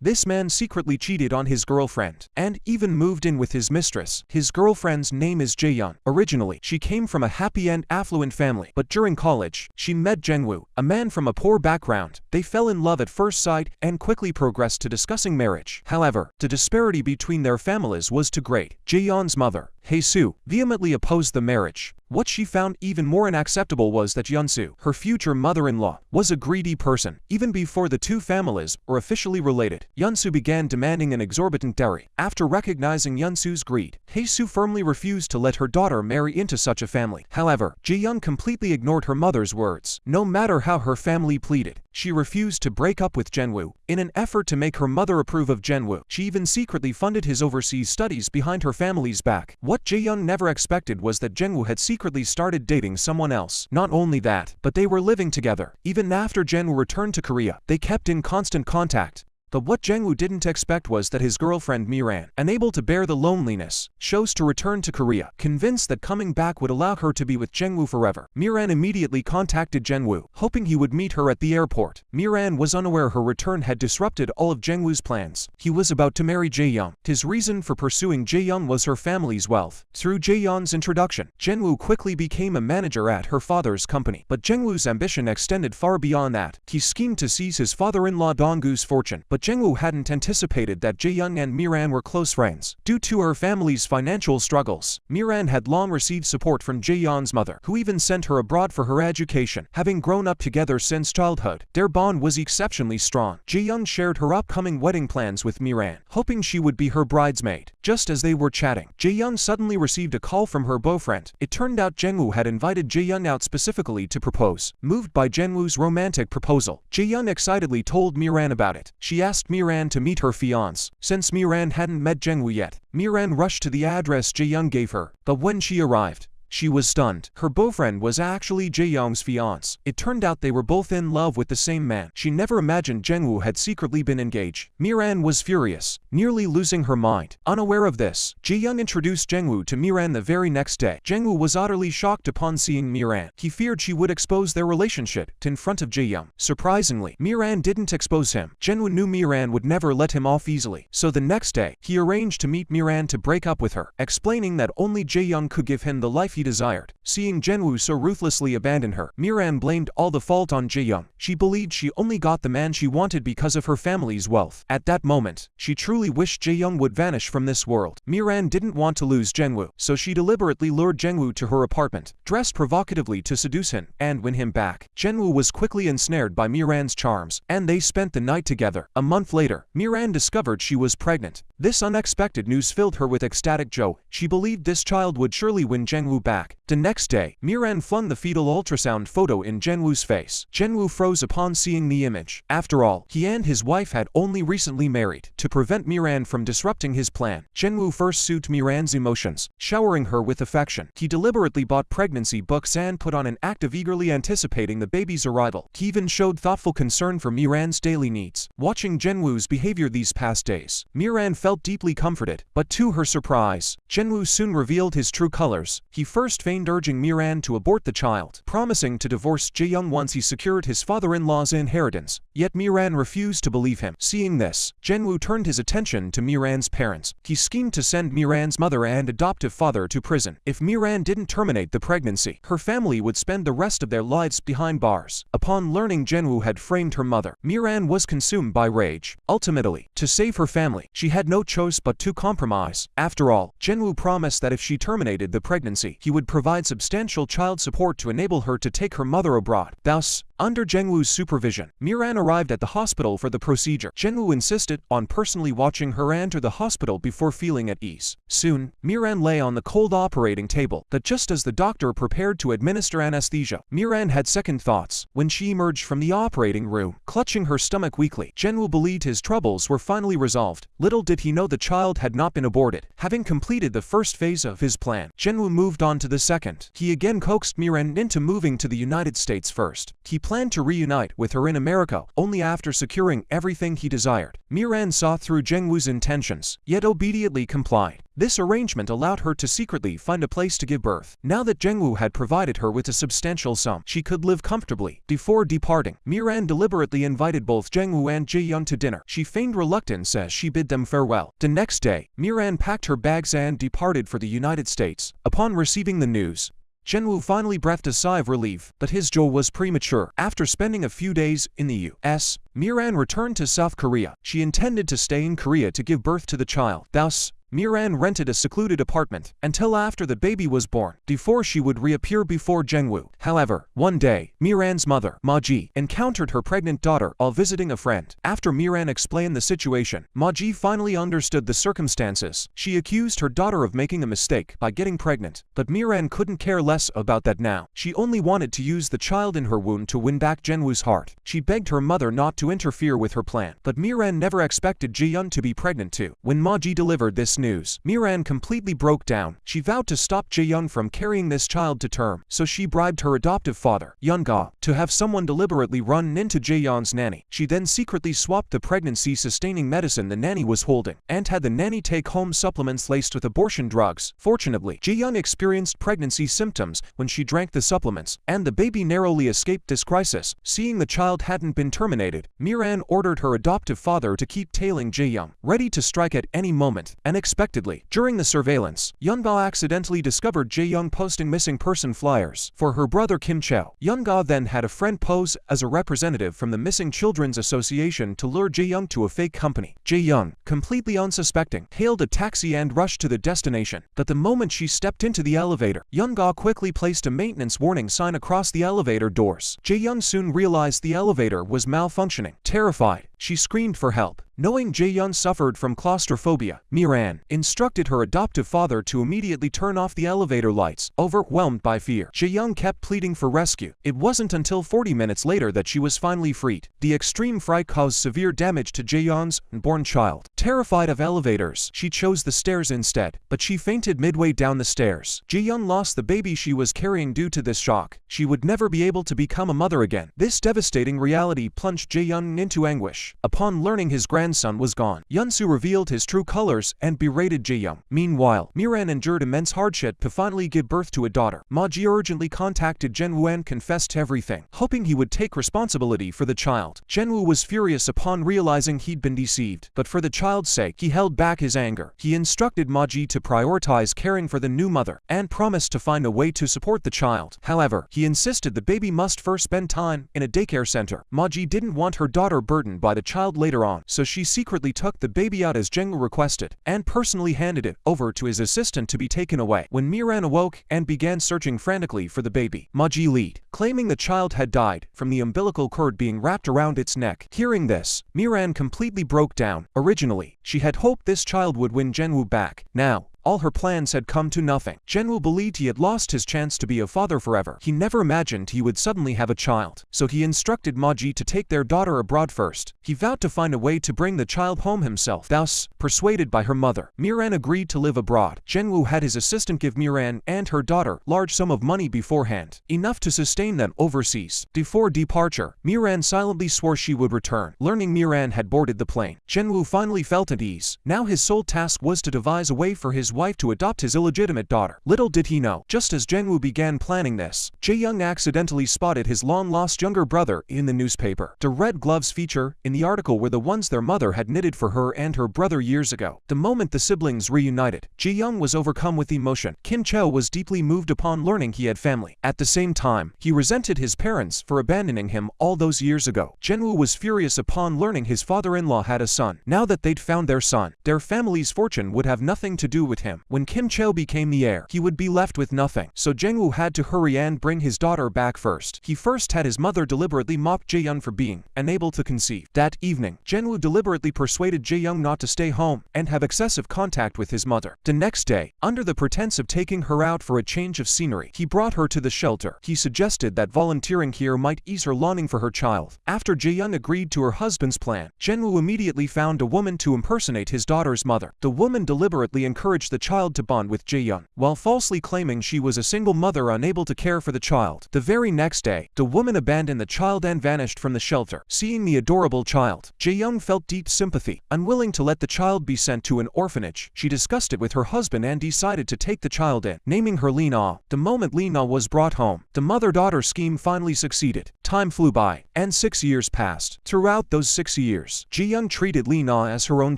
This man secretly cheated on his girlfriend and even moved in with his mistress. His girlfriend's name is Jae-young. Originally, she came from a happy and affluent family, but during college, she met Jung-woo, a man from a poor background. They fell in love at first sight and quickly progressed to discussing marriage. However, the disparity between their families was too great. Jae-young's mother, Hae-soo, vehemently opposed the marriage. What she found even more unacceptable was that Yeon-soo, her future mother-in-law, was a greedy person. Even before the two families were officially related, Yeon-soo began demanding an exorbitant dowry. After recognizing Yeon-soo's greed, Hae-soo firmly refused to let her daughter marry into such a family. However, Jae-young completely ignored her mother's words. No matter how her family pleaded, she refused to break up with Jung-woo. In an effort to make her mother approve of Jung-woo, she even secretly funded his overseas studies behind her family's back. What Jae-young never expected was that Jung-woo had secretly started dating someone else. Not only that, but they were living together. Even after Jung-woo returned to Korea, they kept in constant contact. But what Jung-woo didn't expect was that his girlfriend Miran, unable to bear the loneliness, chose to return to Korea, convinced that coming back would allow her to be with Jung-woo forever. Miran immediately contacted Jung-woo, hoping he would meet her at the airport. Miran was unaware her return had disrupted all of Jung-woo's plans. He was about to marry Jae-young. His reason for pursuing Jae-young was her family's wealth. Through Jae-young's introduction, Jung-woo quickly became a manager at her father's company. But Jung-woo's ambition extended far beyond that. He schemed to seize his father-in-law Dong-goo's fortune, but Jung-woo hadn't anticipated that Jae-young and Miran were close friends. Due to her family's financial struggles, Miran had long received support from Jae-young's mother, who even sent her abroad for her education. Having grown up together since childhood, their bond was exceptionally strong. Jae-young shared her upcoming wedding plans with Miran, hoping she would be her bridesmaid. Just as they were chatting, Jae-young suddenly received a call from her boyfriend. It turned out Jung-woo had invited Jae-young out specifically to propose. Moved by Jung-woo's romantic proposal, Jae-young excitedly told Miran about it. She asked Miran to meet her fiancé. Since Miran hadn't met Jung-woo yet, Miran rushed to the address Jae-young gave her. But when she arrived, she was stunned. Her boyfriend was actually Jae-young's fiancé. It turned out they were both in love with the same man. She never imagined Jung-woo had secretly been engaged. Miran was furious, nearly losing her mind. Unaware of this, Jae-young introduced Jung-woo to Miran the very next day. Jung-woo was utterly shocked upon seeing Miran. He feared she would expose their relationship in front of Jae-young. Surprisingly, Miran didn't expose him. Jung-woo knew Miran would never let him off easily. So the next day, he arranged to meet Miran to break up with her, explaining that only Jae-young could give him the life he desired. Seeing Jung-woo so ruthlessly abandon her, Miran blamed all the fault on Jae-young. She believed she only got the man she wanted because of her family's wealth. At that moment, she truly wished Jae-young would vanish from this world. Miran didn't want to lose Jung-woo, so she deliberately lured Jung-woo to her apartment, dressed provocatively to seduce him and win him back. Jung-woo was quickly ensnared by Miran's charms, and they spent the night together. A month later, Miran discovered she was pregnant. This unexpected news filled her with ecstatic joy. She believed this child would surely win Jung-woo back. The next day, Miran flung the fetal ultrasound photo in Jung-woo's face. Jung-woo froze upon seeing the image. After all, he and his wife had only recently married. To prevent Miran from disrupting his plan, Jung-woo first soothed Miran's emotions, showering her with affection. He deliberately bought pregnancy books and put on an act of eagerly anticipating the baby's arrival. He even showed thoughtful concern for Miran's daily needs. Watching Jung-woo's behavior these past days, Miran felt deeply comforted. But to her surprise, Jung-woo soon revealed his true colors. He first feigned urging Miran to abort the child, promising to divorce Jae-young once he secured his father-in-law's inheritance. Yet Miran refused to believe him. Seeing this, Jung-woo turned his attention to Miran's parents. He schemed to send Miran's mother and adoptive father to prison. If Miran didn't terminate the pregnancy, her family would spend the rest of their lives behind bars. Upon learning Jung-woo had framed her mother, Miran was consumed by rage. Ultimately, to save her family, she had no choice but to compromise. After all, Jung-woo promised that if she terminated the pregnancy, he would provide substantial child support to enable her to take her mother abroad. Thus, under Jung-woo's supervision, Miran arrived at the hospital for the procedure. Jung-woo insisted on personally watching her enter the hospital before feeling at ease. Soon, Miran lay on the cold operating table. But just as the doctor prepared to administer anesthesia, Miran had second thoughts. When she emerged from the operating room, clutching her stomach weakly, Jung-woo believed his troubles were finally resolved. Little did he know the child had not been aborted. Having completed the first phase of his plan, Jung-woo moved on to the second. He again coaxed Miran into moving to the United States first. He planned to reunite with her in America only after securing everything he desired. Miran saw through Jung-woo's intentions, yet obediently complied. This arrangement allowed her to secretly find a place to give birth. Now that Jungwoo had provided her with a substantial sum, she could live comfortably. Before departing, Miran deliberately invited both Jungwoo and Jae-young to dinner. She feigned reluctance as she bid them farewell. The next day, Miran packed her bags and departed for the United States. Upon receiving the news, Jungwoo finally breathed a sigh of relief, but his joy was premature. After spending a few days in the U.S., Miran returned to South Korea. She intended to stay in Korea to give birth to the child. Thus, Miran rented a secluded apartment until after the baby was born, before she would reappear before Jungwoo. However, one day, Miran's mother, Ma-ji, encountered her pregnant daughter while visiting a friend. After Miran explained the situation, Ma-ji finally understood the circumstances. She accused her daughter of making a mistake by getting pregnant, but Miran couldn't care less about that now. She only wanted to use the child in her womb to win back Jungwoo's heart. She begged her mother not to interfere with her plan, but Miran never expected Ji-yeon to be pregnant too. When Ma-ji delivered this news, Miran completely broke down. She vowed to stop Jae-young from carrying this child to term, so she bribed her adoptive father, Yeon-ga, to have someone deliberately run into Jae-young's nanny. She then secretly swapped the pregnancy-sustaining medicine the nanny was holding, and had the nanny take home supplements laced with abortion drugs. Fortunately, Jae-young experienced pregnancy symptoms when she drank the supplements, and the baby narrowly escaped this crisis. Seeing the child hadn't been terminated, Miran ordered her adoptive father to keep tailing Jae-young, ready to strike at any moment. Unexpectedly, during the surveillance, Yeon-ga accidentally discovered Jae-young posting missing person flyers for her brother Kim Cheo. Yeon-ga then had a friend pose as a representative from the Missing Children's Association to lure Jae-young to a fake company. Jae-young, completely unsuspecting, hailed a taxi and rushed to the destination. But the moment she stepped into the elevator, Yeon-ga quickly placed a maintenance warning sign across the elevator doors. Jae-young soon realized the elevator was malfunctioning. Terrified, she screamed for help. Knowing Jae-young suffered from claustrophobia, Miran instructed her adoptive father to immediately turn off the elevator lights. Overwhelmed by fear, Jae-young kept pleading for rescue. It wasn't until 40 minutes later that she was finally freed. The extreme fright caused severe damage to Jae-young's unborn child. Terrified of elevators, she chose the stairs instead, but she fainted midway down the stairs. Jae-young lost the baby she was carrying due to this shock. She would never be able to become a mother again. This devastating reality plunged Jae-young into anguish. Upon learning his grandson was gone, Yeon-soo revealed his true colors and berated Jae-young. Meanwhile, Miran endured immense hardship to finally give birth to a daughter. Ma-ji urgently contacted Jungwoo and confessed everything, hoping he would take responsibility for the child. Jungwoo was furious upon realizing he'd been deceived, but for the child's sake, he held back his anger. He instructed Ma-ji to prioritize caring for the new mother, and promised to find a way to support the child. However, he insisted the baby must first spend time in a daycare center. Ma-ji didn't want her daughter burdened by the child later on, so she secretly took the baby out as Jungwoo requested, and personally handed it over to his assistant to be taken away. When Miran awoke and began searching frantically for the baby, Ma-ji lied, claiming the child had died from the umbilical cord being wrapped around its neck. Hearing this, Miran completely broke down. Originally, she had hoped this child would win Jungwoo back. Now, all her plans had come to nothing. Jungwoo believed he had lost his chance to be a father forever. He never imagined he would suddenly have a child, so he instructed Ma-ji to take their daughter abroad first. He vowed to find a way to bring the child home himself. Thus, persuaded by her mother, Miran agreed to live abroad. Jungwoo had his assistant give Miran and her daughter large sum of money beforehand, enough to sustain them overseas. Before departure, Miran silently swore she would return. Learning Miran had boarded the plane, Jungwoo finally felt at ease. Now his sole task was to devise a way for his wife to adopt his illegitimate daughter. Little did he know, just as Jungwoo began planning this, Jae-young accidentally spotted his long-lost younger brother in the newspaper. The red gloves feature in the article were the ones their mother had knitted for her and her brother years ago. The moment the siblings reunited, Jae-young was overcome with emotion. Kim Cheo was deeply moved upon learning he had family. At the same time, he resented his parents for abandoning him all those years ago. Jungwoo was furious upon learning his father-in-law had a son. Now that they'd found their son, their family's fortune would have nothing to do with him. When Kim Cheo became the heir, he would be left with nothing, so Jungwoo had to hurry and bring his daughter back first. He first had his mother deliberately mock Jae-young for being unable to conceive. That evening, Jungwoo deliberately persuaded Jae-young not to stay home and have excessive contact with his mother. The next day, under the pretense of taking her out for a change of scenery, he brought her to the shelter. He suggested that volunteering here might ease her longing for her child. After Jae-young agreed to her husband's plan, Jungwoo immediately found a woman to impersonate his daughter's mother. The woman deliberately encouraged the child to bond with Jae-young, while falsely claiming she was a single mother unable to care for the child. The very next day, the woman abandoned the child and vanished from the shelter. Seeing the adorable child, Jae-young felt deep sympathy. Unwilling to let the child be sent to an orphanage, she discussed it with her husband and decided to take the child in, naming her Lee-na. The moment Lee-na was brought home, the mother-daughter scheme finally succeeded. Time flew by, and 6 years passed. Throughout those 6 years, Jae-young treated Lee-na as her own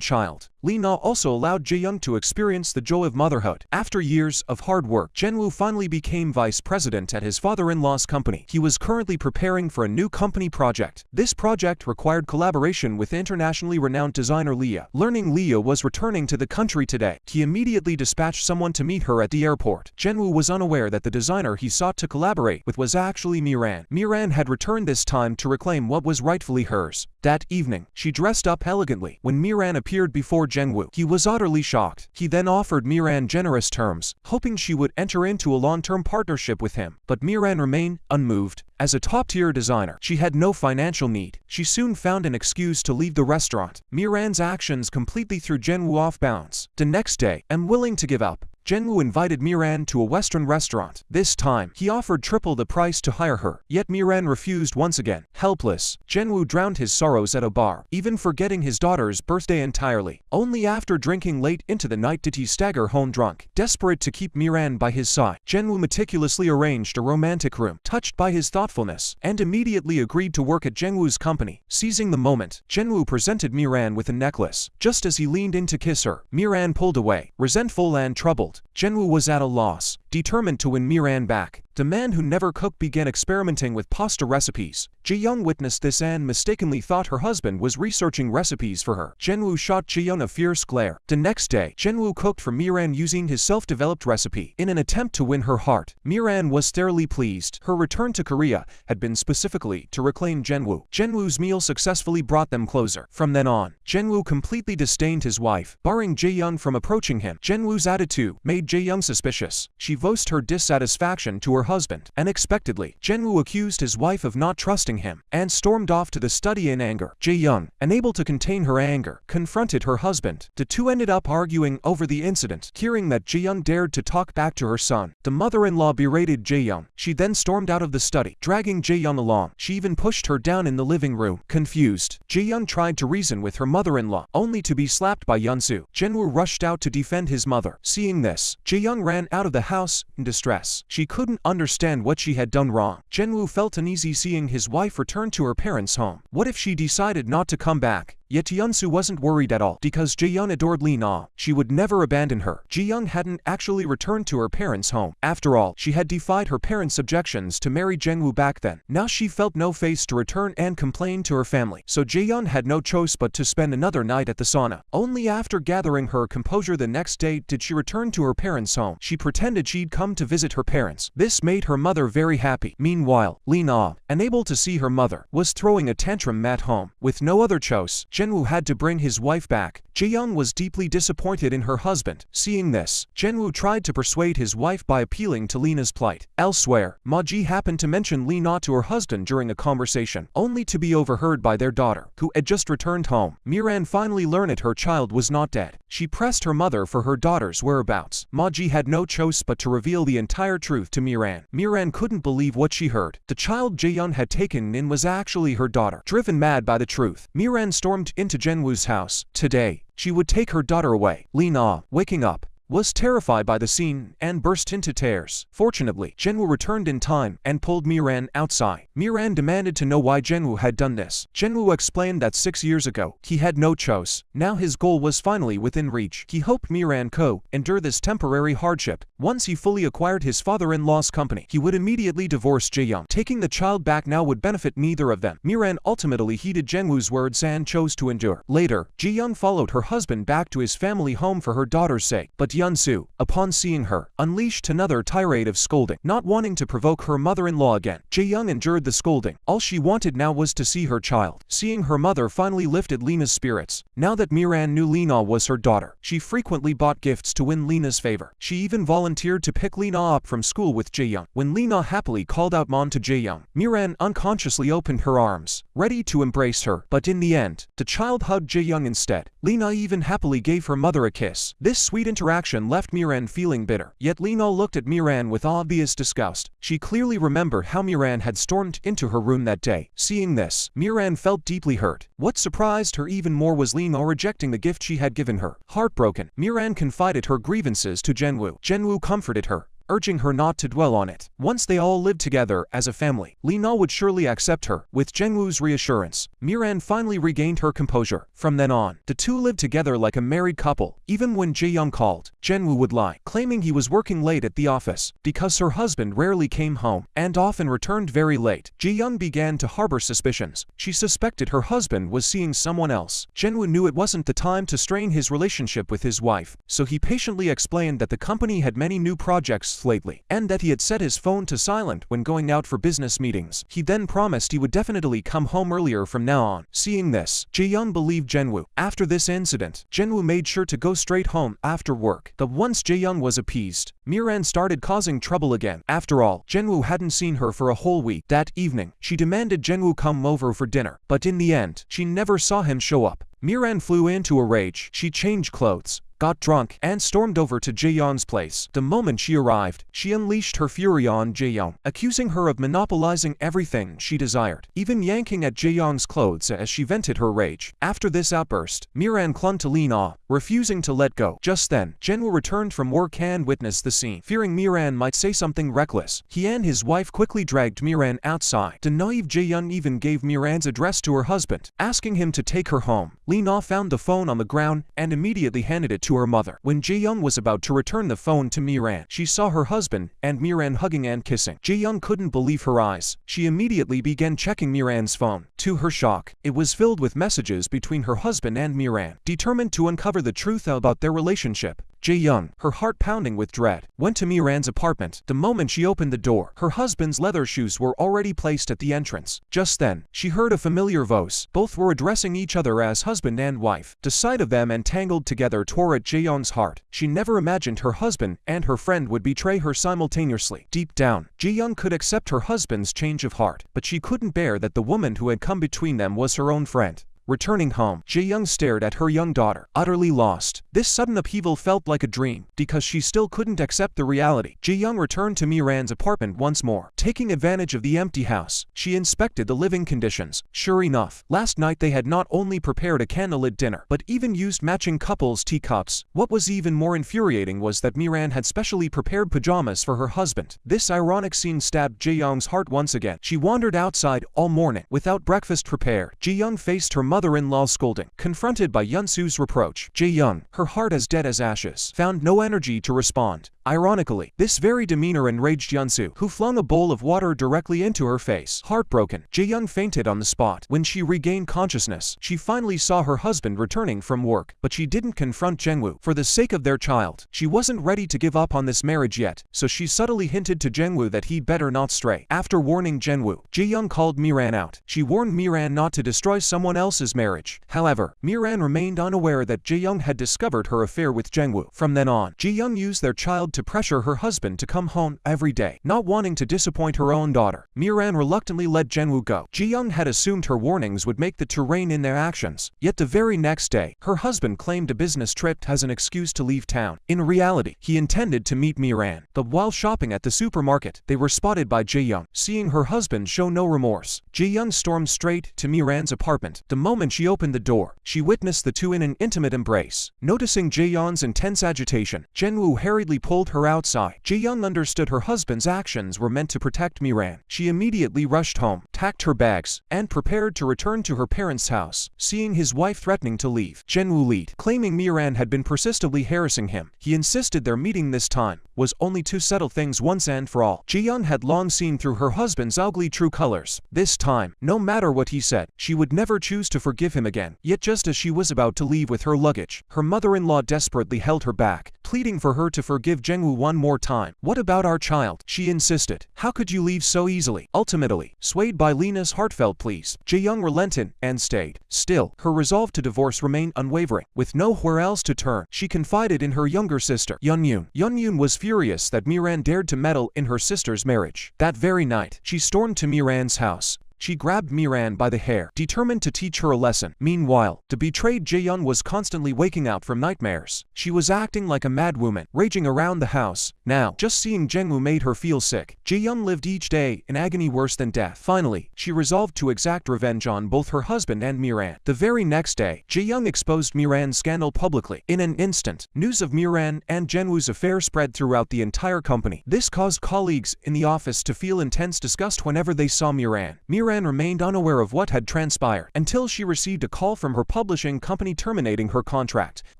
child. Lee-na also allowed Jae-young to experience the joy of motherhood. After years of hard work, Jae-woo finally became vice president at his father-in-law's company. He was currently preparing for a new company project. This project required collaboration with internationally renowned designer Leah. Learning Leah was returning to the country today, he immediately dispatched someone to meet her at the airport. Jae-woo was unaware that the designer he sought to collaborate with was actually Miran. Miran had returned this time to reclaim what was rightfully hers. That evening, she dressed up elegantly. When Miran appeared before Jae-woo, he was utterly shocked. He then offered Miran generous terms, hoping she would enter into a long-term partnership with him. But Miran remained unmoved. As a top-tier designer, she had no financial need. She soon found an excuse to leave the restaurant. Miran's actions completely threw Jae-woo off bounds. The next day, unwilling to give up, Jae-woo invited Miran to a Western restaurant. This time, he offered triple the price to hire her. Yet Miran refused once again. Helpless, Jae-woo drowned his sorrows at a bar, even forgetting his daughter's birthday entirely. Only after drinking late into the night did he stagger home drunk. Desperate to keep Miran by his side, Jae-woo meticulously arranged a romantic room. Touched by his thoughtfulness, and immediately agreed to work at Jae-woo's company. Seizing the moment, Jae-woo presented Miran with a necklace. Just as he leaned in to kiss her, Miran pulled away. Resentful and troubled, Jae-woo was at a loss. Determined to win Miran back, the man who never cooked began experimenting with pasta recipes. Jae-young witnessed this and mistakenly thought her husband was researching recipes for her. Jae-woo shot Jae-young a fierce glare. The next day, Jae-woo cooked for Miran using his self-developed recipe. In an attempt to win her heart, Miran was thoroughly pleased. Her return to Korea had been specifically to reclaim Jae-woo. Jae-woo's meal successfully brought them closer. From then on, Jae-woo completely disdained his wife, barring Jae-young from approaching him. Jae-woo's attitude made Jae-young suspicious. She voiced her dissatisfaction to her husband. Unexpectedly, Jae-woo accused his wife of not trusting him and stormed off to the study in anger. Jae-young, unable to contain her anger, confronted her husband. The two ended up arguing over the incident. Hearing that Jae-young dared to talk back to her son, the mother-in-law berated Jae-young. She then stormed out of the study, dragging Jae-young along. She even pushed her down in the living room. Confused, Jae-young tried to reason with her mother-in-law, only to be slapped by Yeon-soo. Jae-woo rushed out to defend his mother. Seeing this, Jae-young ran out of the house in distress. She couldn't understand what she had done wrong. Jae-woo felt uneasy seeing his wife return to her parents' home. What if she decided not to come back? Yet Yeon-soo wasn't worried at all, because Jae-young adored Lee-na. She would never abandon her. Jae-young hadn't actually returned to her parents' home. After all, she had defied her parents' objections to marry Jae-woo back then. Now she felt no face to return and complain to her family. So Jae-young had no choice but to spend another night at the sauna. Only after gathering her composure the next day did she return to her parents' home. She pretended she'd come to visit her parents. This made her mother very happy. Meanwhile, Lee-na, unable to see her mother, was throwing a tantrum at home. With no other choice, Jae-woo had to bring his wife back. Jae-young was deeply disappointed in her husband. Seeing this, Jae-woo tried to persuade his wife by appealing to Lena's plight. Elsewhere, Ma-ji happened to mention Lee-na to her husband during a conversation, only to be overheard by their daughter, who had just returned home. Miran finally learned her child was not dead. She pressed her mother for her daughter's whereabouts. Ma-ji had no choice but to reveal the entire truth to Miran. Miran couldn't believe what she heard. The child Jae-young had taken in was actually her daughter. Driven mad by the truth, Miran stormed into Jae-woo's house. Today, she would take her daughter away. Lee-na, waking up, was terrified by the scene and burst into tears. Fortunately, Jae-woo returned in time and pulled Miran outside. Miran demanded to know why Jae-woo had done this. Jae-woo explained that 6 years ago, he had no choice. Now his goal was finally within reach. He hoped Miran could endure this temporary hardship. Once he fully acquired his father-in-law's company, he would immediately divorce Jae-young. Taking the child back now would benefit neither of them. Miran ultimately heeded Jae-woo's words and chose to endure. Later, Jae-young followed her husband back to his family home for her daughter's sake. But Yeon-soo, upon seeing her, unleashed another tirade of scolding. Not wanting to provoke her mother-in-law again, Jae-young endured the scolding. All she wanted now was to see her child. Seeing her mother finally lifted Lena's spirits. Now that Miran knew Lena was her daughter, she frequently bought gifts to win Lena's favor. She even volunteered to pick Lena up from school with Jae-young. When Lena happily called out Mon to Jae-young, Miran unconsciously opened her arms, ready to embrace her. But in the end, the child hugged Jae-young instead. Lena even happily gave her mother a kiss. This sweet interaction action left Miran feeling bitter. Yet Lena looked at Miran with obvious disgust. She clearly remembered how Miran had stormed into her room that day. Seeing this, Miran felt deeply hurt. What surprised her even more was Lena rejecting the gift she had given her. Heartbroken, Miran confided her grievances to Jinwoo. Jinwoo comforted her, urging her not to dwell on it. Once they all lived together as a family, Lena would surely accept her. With Jinwoo's reassurance, Miran finally regained her composure. From then on, the two lived together like a married couple. Even when Jae-young called, Jinwoo would lie, claiming he was working late at the office. Because her husband rarely came home and often returned very late, Jae-young began to harbor suspicions. She suspected her husband was seeing someone else. Jinwoo knew it wasn't the time to strain his relationship with his wife, so he patiently explained that the company had many new projects lately, and that he had set his phone to silent when going out for business meetings. He then promised he would definitely come home earlier from now on. Seeing this, Jae-young believed Jinwoo. After this incident, Jinwoo made sure to go straight home after work. But once Jae-young was appeased, Miran started causing trouble again. After all, Jinwoo hadn't seen her for a whole week. That evening, she demanded Jinwoo come over for dinner, but in the end, she never saw him show up. Miran flew into a rage. She changed clothes, got drunk, and stormed over to Jae-young's place. The moment she arrived, she unleashed her fury on Jae-young, accusing her of monopolizing everything she desired, even yanking at Jae-young's clothes as she vented her rage. After this outburst, Miran clung to Lena, refusing to let go. Just then, Jinwoo returned from work and witnessed the scene. Fearing Miran might say something reckless, he and his wife quickly dragged Miran outside. The naive Jae-young even gave Miran's address to her husband, asking him to take her home. Lena found the phone on the ground and immediately handed it to her mother. When Jae-young was about to return the phone to Miran, she saw her husband and Miran hugging and kissing. Jae-young couldn't believe her eyes. She immediately began checking Miran's phone. To her shock, it was filled with messages between her husband and Miran. Determined to uncover the truth about their relationship, Jae-young, her heart pounding with dread, went to Miran's apartment. The moment she opened the door, her husband's leather shoes were already placed at the entrance. Just then, she heard a familiar voice. Both were addressing each other as husband and wife. The sight of them entangled together tore at Jae-young's heart. She never imagined her husband and her friend would betray her simultaneously. Deep down, Jae-young could accept her husband's change of heart, but she couldn't bear that the woman who had come between them was her own friend. Returning home, Jae-young stared at her young daughter, utterly lost. This sudden upheaval felt like a dream, because she still couldn't accept the reality. Jae-young returned to Miran's apartment once more. Taking advantage of the empty house, she inspected the living conditions. Sure enough, last night they had not only prepared a candlelit dinner, but even used matching couples' teacups. What was even more infuriating was that Miran had specially prepared pajamas for her husband. This ironic scene stabbed Jae-young's heart once again. She wandered outside all morning, without breakfast prepared. Jae-young faced her mother-in-law's scolding. Confronted by Yeon-soo's reproach, Jae-young, her heart as dead as ashes, found no energy to respond. Ironically, this very demeanor enraged Yeon-soo, who flung a bowl of water directly into her face. Heartbroken, Jae-young fainted on the spot. When she regained consciousness, she finally saw her husband returning from work, but she didn't confront Jinwoo. For the sake of their child, she wasn't ready to give up on this marriage yet, so she subtly hinted to Jinwoo that he'd better not stray. After warning Jinwoo, Jae-young called Miran out. She warned Miran not to destroy someone else's marriage. However, Miran remained unaware that Jae-young had discovered her affair with Jinwoo. From then on, Jae-young used their child to pressure her husband to come home every day. Not wanting to disappoint her own daughter, Miran reluctantly let Jinwoo go. Jae-young had assumed her warnings would make the two rein in their actions. Yet the very next day, her husband claimed a business trip as an excuse to leave town. In reality, he intended to meet Miran. But while shopping at the supermarket, they were spotted by Jae-young. Seeing her husband show no remorse, Jae-young stormed straight to Miran's apartment. The moment she opened the door, she witnessed the two in an intimate embrace. Noticing Jae-young's intense agitation, Jinwoo hurriedly pulled her outside. Jae-young understood her husband's actions were meant to protect Miran. She immediately rushed home, packed her bags, and prepared to return to her parents' house. Seeing his wife threatening to leave, Jinwoo led, claiming Miran had been persistently harassing him. He insisted their meeting this time was only to settle things once and for all. Jae-young had long seen through her husband's ugly true colors. This time, no matter what he said, she would never choose to forgive him again. Yet just as she was about to leave with her luggage, her mother-in-law desperately held her back, pleading for her to forgive Jinwoo one more time. "What about our child?" she insisted. "How could you leave so easily?" Ultimately, swayed by Lena's heartfelt pleas, Jae-young relented and stayed. Still, her resolve to divorce remained unwavering. With nowhere else to turn, she confided in her younger sister, Yeon-yoon. Yeon-yoon was furious that Miran dared to meddle in her sister's marriage. That very night, she stormed to Miran's house, She grabbed Miran by the hair, determined to teach her a lesson. Meanwhile, the betrayed Jae-young was constantly waking out from nightmares. She was acting like a mad woman, raging around the house. Now, just seeing Jungwoo made her feel sick. Jae-young lived each day in agony worse than death. Finally, she resolved to exact revenge on both her husband and Miran. The very next day, Jae-young exposed Miran's scandal publicly. In an instant, news of Miran and Jungwoo's affair spread throughout the entire company. This caused colleagues in the office to feel intense disgust whenever they saw Miran. Miran remained unaware of what had transpired until she received a call from her publishing company terminating her contract.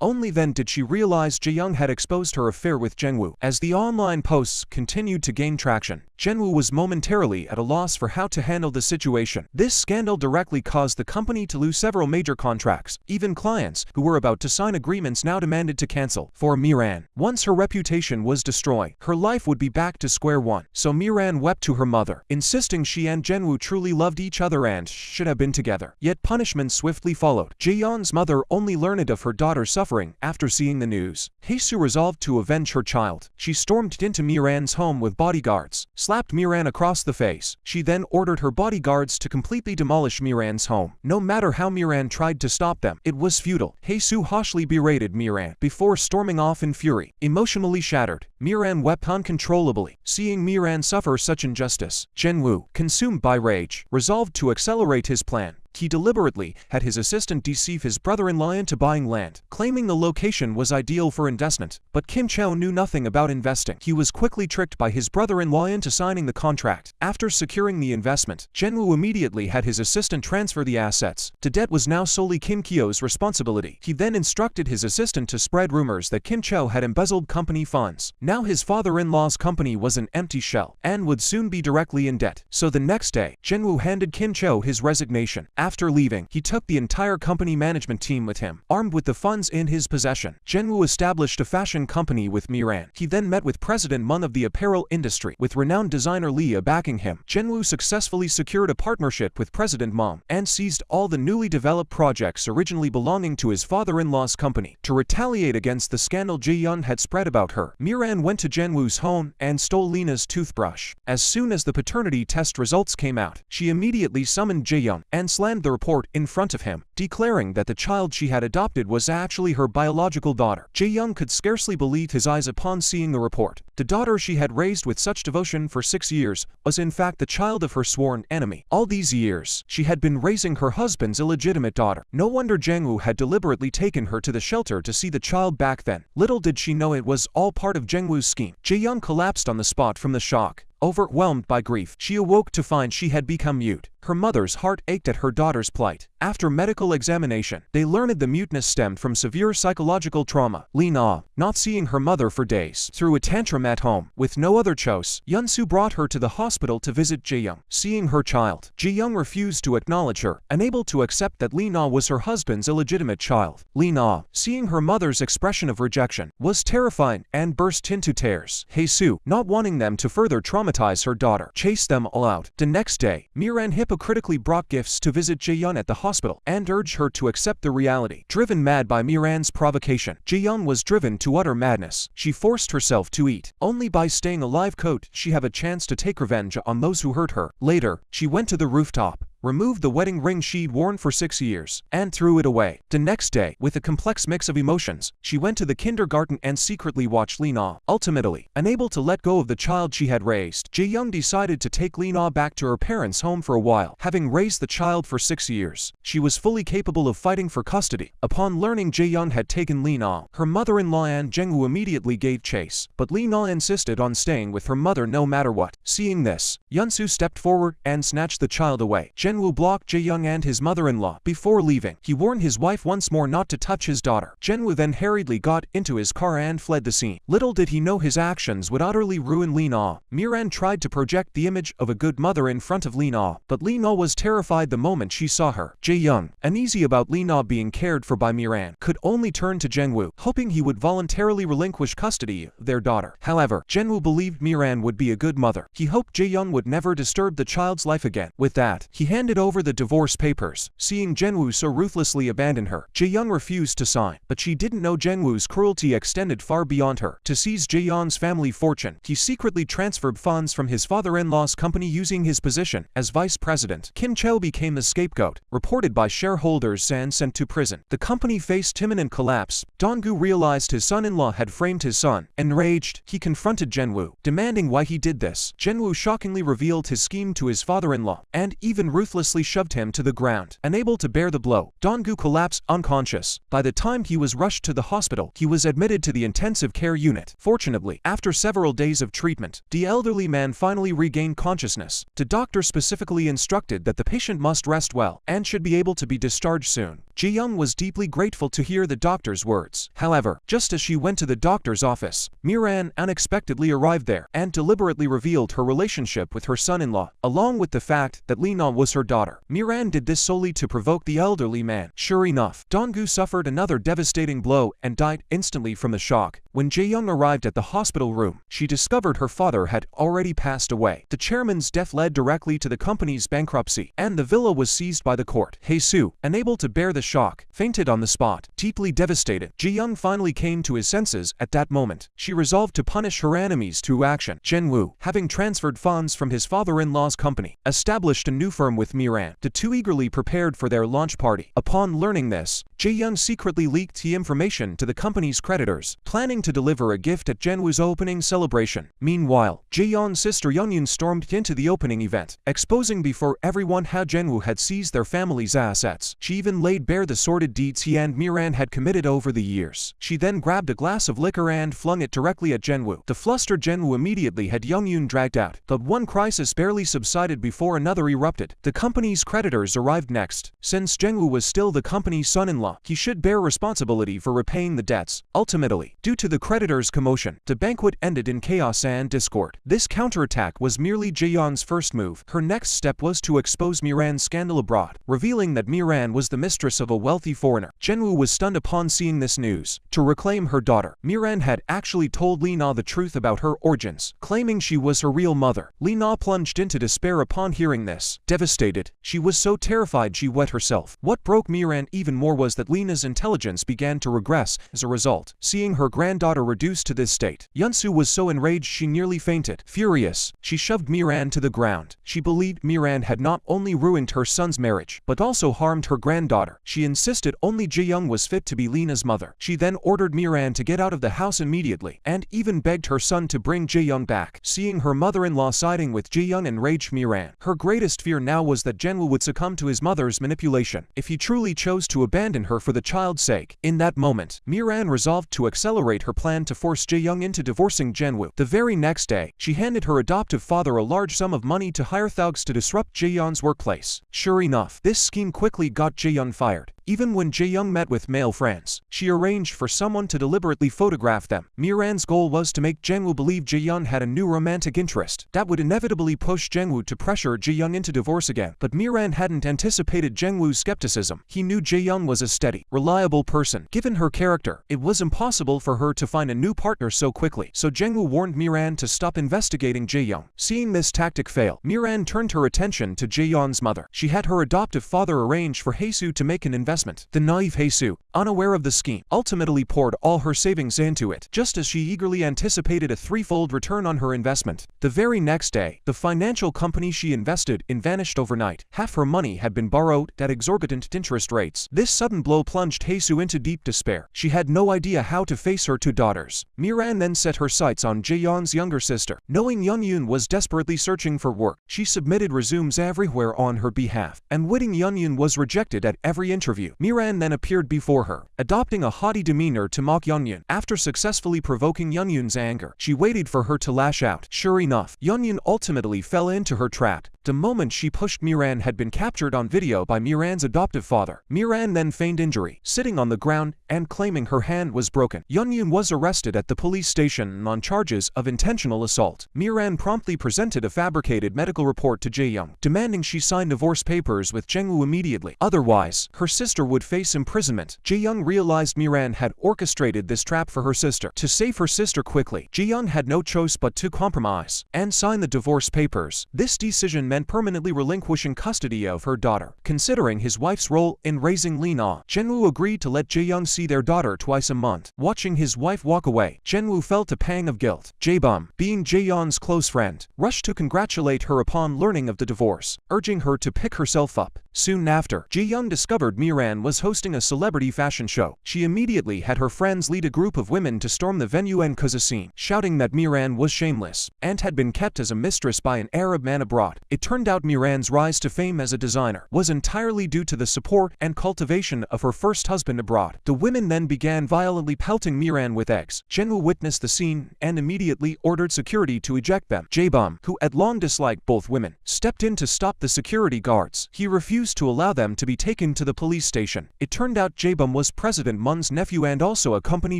Only then did she realize Jae-young had exposed her affair with Jungwoo. As the online posts continued to gain traction, Jungwoo was momentarily at a loss for how to handle the situation. This scandal directly caused the company to lose several major contracts. Even clients who were about to sign agreements now demanded to cancel. For Miran, once her reputation was destroyed, her life would be back to square one. So Miran wept to her mother, insisting she and Jungwoo truly loved each other and should have been together. Yet punishment swiftly followed. Jae-young's mother only learned of her daughter's suffering after seeing the news. Hae-soo resolved to avenge her child. She stormed into Miran's home with bodyguards, slapped Miran across the face. She then ordered her bodyguards to completely demolish Miran's home. No matter how Miran tried to stop them, it was futile. Hae-soo harshly berated Miran before storming off in fury. Emotionally shattered, Miran wept uncontrollably. Seeing Miran suffer such injustice, Jungwoo, consumed by rage, resolved to accelerate his plan. He deliberately had his assistant deceive his brother-in-law into buying land, claiming the location was ideal for investment. But Kim Cho knew nothing about investing. He was quickly tricked by his brother-in-law into signing the contract. After securing the investment, Jungwoo immediately had his assistant transfer the assets. The debt was now solely Kim Kyo's responsibility. He then instructed his assistant to spread rumors that Kim Cho had embezzled company funds. Now his father-in-law's company was an empty shell and would soon be directly in debt. So the next day, Jungwoo handed Kim Cho his resignation. After leaving, he took the entire company management team with him. Armed with the funds in his possession, Jungwoo established a fashion company with Miran. He then met with President Mun of the apparel industry. With renowned designer Lee backing him, Jungwoo successfully secured a partnership with President Mun and seized all the newly developed projects originally belonging to his father-in-law's company. To retaliate against the scandal Jae-young had spread about her, Miran went to Jungwoo's home and stole Lena's toothbrush. As soon as the paternity test results came out, she immediately summoned Jae-young and slammed the report in front of him, declaring that the child she had adopted was actually her biological daughter. Jae-young could scarcely believe his eyes upon seeing the report. The daughter she had raised with such devotion for 6 years was in fact the child of her sworn enemy. All these years, she had been raising her husband's illegitimate daughter. No wonder Jungwoo had deliberately taken her to the shelter to see the child back then. Little did she know it was all part of Jungwoo's scheme. Jae-young collapsed on the spot from the shock. Overwhelmed by grief, she awoke to find she had become mute. Her mother's heart ached at her daughter's plight. After medical examination, they learned the muteness stemmed from severe psychological trauma. Lena, not seeing her mother for days, threw a tantrum at home. With no other choice, Yun-soo brought her to the hospital to visit Jae-young. Seeing her child, Jae-young refused to acknowledge her, unable to accept that Lena was her husband's illegitimate child. Lena, seeing her mother's expression of rejection, was terrified and burst into tears. Hae-soo, not wanting them to further traumatize her daughter, chased them all out. The next day, Miran hypocritically brought gifts to visit Jae-young at the hospital and urged her to accept the reality. Driven mad by Miran's provocation, Jae-young was driven to utter madness. She forced herself to eat. Only by staying alive could she have a chance to take revenge on those who hurt her. Later, she went to the rooftop, removed the wedding ring she'd worn for 6 years, and threw it away. The next day, with a complex mix of emotions, she went to the kindergarten and secretly watched Lena. Ultimately, unable to let go of the child she had raised, Jae-young decided to take Lena back to her parents' home for a while. Having raised the child for 6 years, she was fully capable of fighting for custody. Upon learning Jae-young had taken Lena, her mother-in-law and Jungwoo immediately gave chase, but Lena insisted on staying with her mother no matter what. Seeing this, Yun-soo stepped forward and snatched the child away. Jungwoo blocked Jae-young and his mother-in-law. Before leaving, he warned his wife once more not to touch his daughter. Jungwoo then hurriedly got into his car and fled the scene. Little did he know his actions would utterly ruin Lena. Miran tried to project the image of a good mother in front of Lena, but Lena was terrified the moment she saw her. Jae-young, uneasy about Lena being cared for by Miran, could only turn to Jungwoo, hoping he would voluntarily relinquish custody of their daughter. However, Jungwoo believed Miran would be a good mother. He hoped Jae-young would never disturb the child's life again. With that, he handed handed over the divorce papers. Seeing Jin-woo so ruthlessly abandon her, Jae-young refused to sign, but she didn't know Jin-woo's cruelty extended far beyond her. To seize Jae-young's family fortune, he secretly transferred funds from his father-in-law's company using his position as vice president. Kim Cho became the scapegoat, reported by shareholders and sent to prison. The company faced imminent collapse. Dong-gu realized his son-in-law had framed his son. Enraged, he confronted Jin-woo, demanding why he did this. Jin-woo shockingly revealed his scheme to his father-in-law, and even ruthlessly shoved him to the ground. Unable to bear the blow, Dong-gu collapsed unconscious. By the time he was rushed to the hospital, he was admitted to the intensive care unit. Fortunately, after several days of treatment, the elderly man finally regained consciousness. The doctor specifically instructed that the patient must rest well and should be able to be discharged soon. Jae-young was deeply grateful to hear the doctor's words. However, just as she went to the doctor's office, Miran unexpectedly arrived there and deliberately revealed her relationship with her son-in-law, along with the fact that Lena was her daughter. Miran did this solely to provoke the elderly man. Sure enough, Dong-gu suffered another devastating blow and died instantly from the shock. When Jae-young arrived at the hospital room, she discovered her father had already passed away. The chairman's death led directly to the company's bankruptcy, and the villa was seized by the court. Hae-soo, unable to bear the shock, fainted on the spot. Deeply devastated, Jae-young finally came to his senses at that moment. She resolved to punish her enemies through action. Jin-woo, having transferred funds from his father-in-law's company, established a new firm with Miran. The two eagerly prepared for their launch party. Upon learning this, Jae-young secretly leaked the information to the company's creditors, planning to deliver a gift at Jin-woo's opening celebration. Meanwhile, Jae-young's sister Yeon-yoon stormed into the opening event, exposing before everyone how Jin-woo had seized their family's assets. She even laid bare the sordid deeds he and Miran had committed over the years. She then grabbed a glass of liquor and flung it directly at Jin-woo. The flustered Jin-woo immediately had Yeon-yoon dragged out, but one crisis barely subsided before another erupted. The company's creditors arrived next. Since Jin-woo was still the company's son-in-law, he should bear responsibility for repaying the debts. Ultimately, due to the creditors' commotion, the banquet ended in chaos and discord. This counterattack was merely Jae-young's first move. Her next step was to expose Miran's scandal abroad, revealing that Miran was the mistress of a wealthy foreigner. Jin-woo was stunned upon seeing this news. To reclaim her daughter, Miran had actually told Lena the truth about her origins, claiming she was her real mother. Lena plunged into despair upon hearing this. Devastated, she was so terrified she wet herself. What broke Miran even more was that Lena's intelligence began to regress as a result. Seeing her granddaughter reduced to this state, Yeon-soo was so enraged she nearly fainted. Furious, she shoved Miran to the ground. She believed Miran had not only ruined her son's marriage, but also harmed her granddaughter. She insisted only Jae-young was fit to be Lena's mother. She then ordered Miran to get out of the house immediately, and even begged her son to bring Jae-young back. Seeing her mother-in-law siding with Jae-young enraged Miran. Her greatest fear now was that Jin-woo would succumb to his mother's manipulation, if he truly chose to abandon her for the child's sake. In that moment, Miran resolved to accelerate her plan to force Jae-young into divorcing Jin-woo. The very next day, she handed her adoptive father a large sum of money to hire thugs to disrupt Jae-young's workplace. Sure enough, this scheme quickly got Jae-young fired. Even when Jae-young met with male friends, she arranged for someone to deliberately photograph them. Miran's goal was to make Jin-woo believe Jae-young had a new romantic interest that would inevitably push Jin-woo to pressure Jae-young into divorce again. But Miran hadn't anticipated Jin-woo's skepticism. He knew Jae-young was a steady, reliable person. Given her character, it was impossible for her to find a new partner so quickly. So Jin-woo warned Miran to stop investigating Jae-young. Seeing this tactic fail, Miran turned her attention to Jae-young's mother. She had her adoptive father arrange for Hae-soo to make an investment. The naive Hae-soo, unaware of the scheme, ultimately poured all her savings into it, just as she eagerly anticipated a threefold return on her investment. The very next day, the financial company she invested in vanished overnight. Half her money had been borrowed at exorbitant interest rates. This sudden blow plunged Hae-soo into deep despair. She had no idea how to face her two daughters. Miran then set her sights on Jae-young's younger sister. Knowing Yeon-yoon was desperately searching for work, she submitted resumes everywhere on her behalf. And witting Yeon-yoon was rejected at every interview. Miran then appeared before her, adopting a haughty demeanor to mock Yeon-yoon. After successfully provoking Yeon-yoon's anger, she waited for her to lash out. Sure enough, Yeon-yoon ultimately fell into her trap. The moment she pushed Miran had been captured on video by Miran's adoptive father. Miran then feigned injury, sitting on the ground and claiming her hand was broken. Yeon-yoon was arrested at the police station on charges of intentional assault. Miran promptly presented a fabricated medical report to Jae-young, demanding she sign divorce papers with Jin-woo immediately. Otherwise, her sister would face imprisonment. Jae-young realized Miran had orchestrated this trap for her sister. To save her sister quickly, Jae-young had no choice but to compromise and sign the divorce papers. This decision meant meant permanently relinquishing custody of her daughter. Considering his wife's role in raising Lee Na, Jae-woo agreed to let Jae-young see their daughter twice a month. Watching his wife walk away, Jae-woo felt a pang of guilt. Jae-bum, being Jae-young's close friend, rushed to congratulate her upon learning of the divorce, urging her to pick herself up. Soon after, Jae-young discovered Miran was hosting a celebrity fashion show. She immediately had her friends lead a group of women to storm the venue and cause a scene, shouting that Miran was shameless and had been kept as a mistress by an Arab man abroad. It turned out Miran's rise to fame as a designer was entirely due to the support and cultivation of her first husband abroad. The women then began violently pelting Miran with eggs. Jae-woo witnessed the scene and immediately ordered security to eject them. Jae-bum, who had long disliked both women, stepped in to stop the security guards. He refused to allow them to be taken to the police station. It turned out Jae-bum was President Moon's nephew and also a company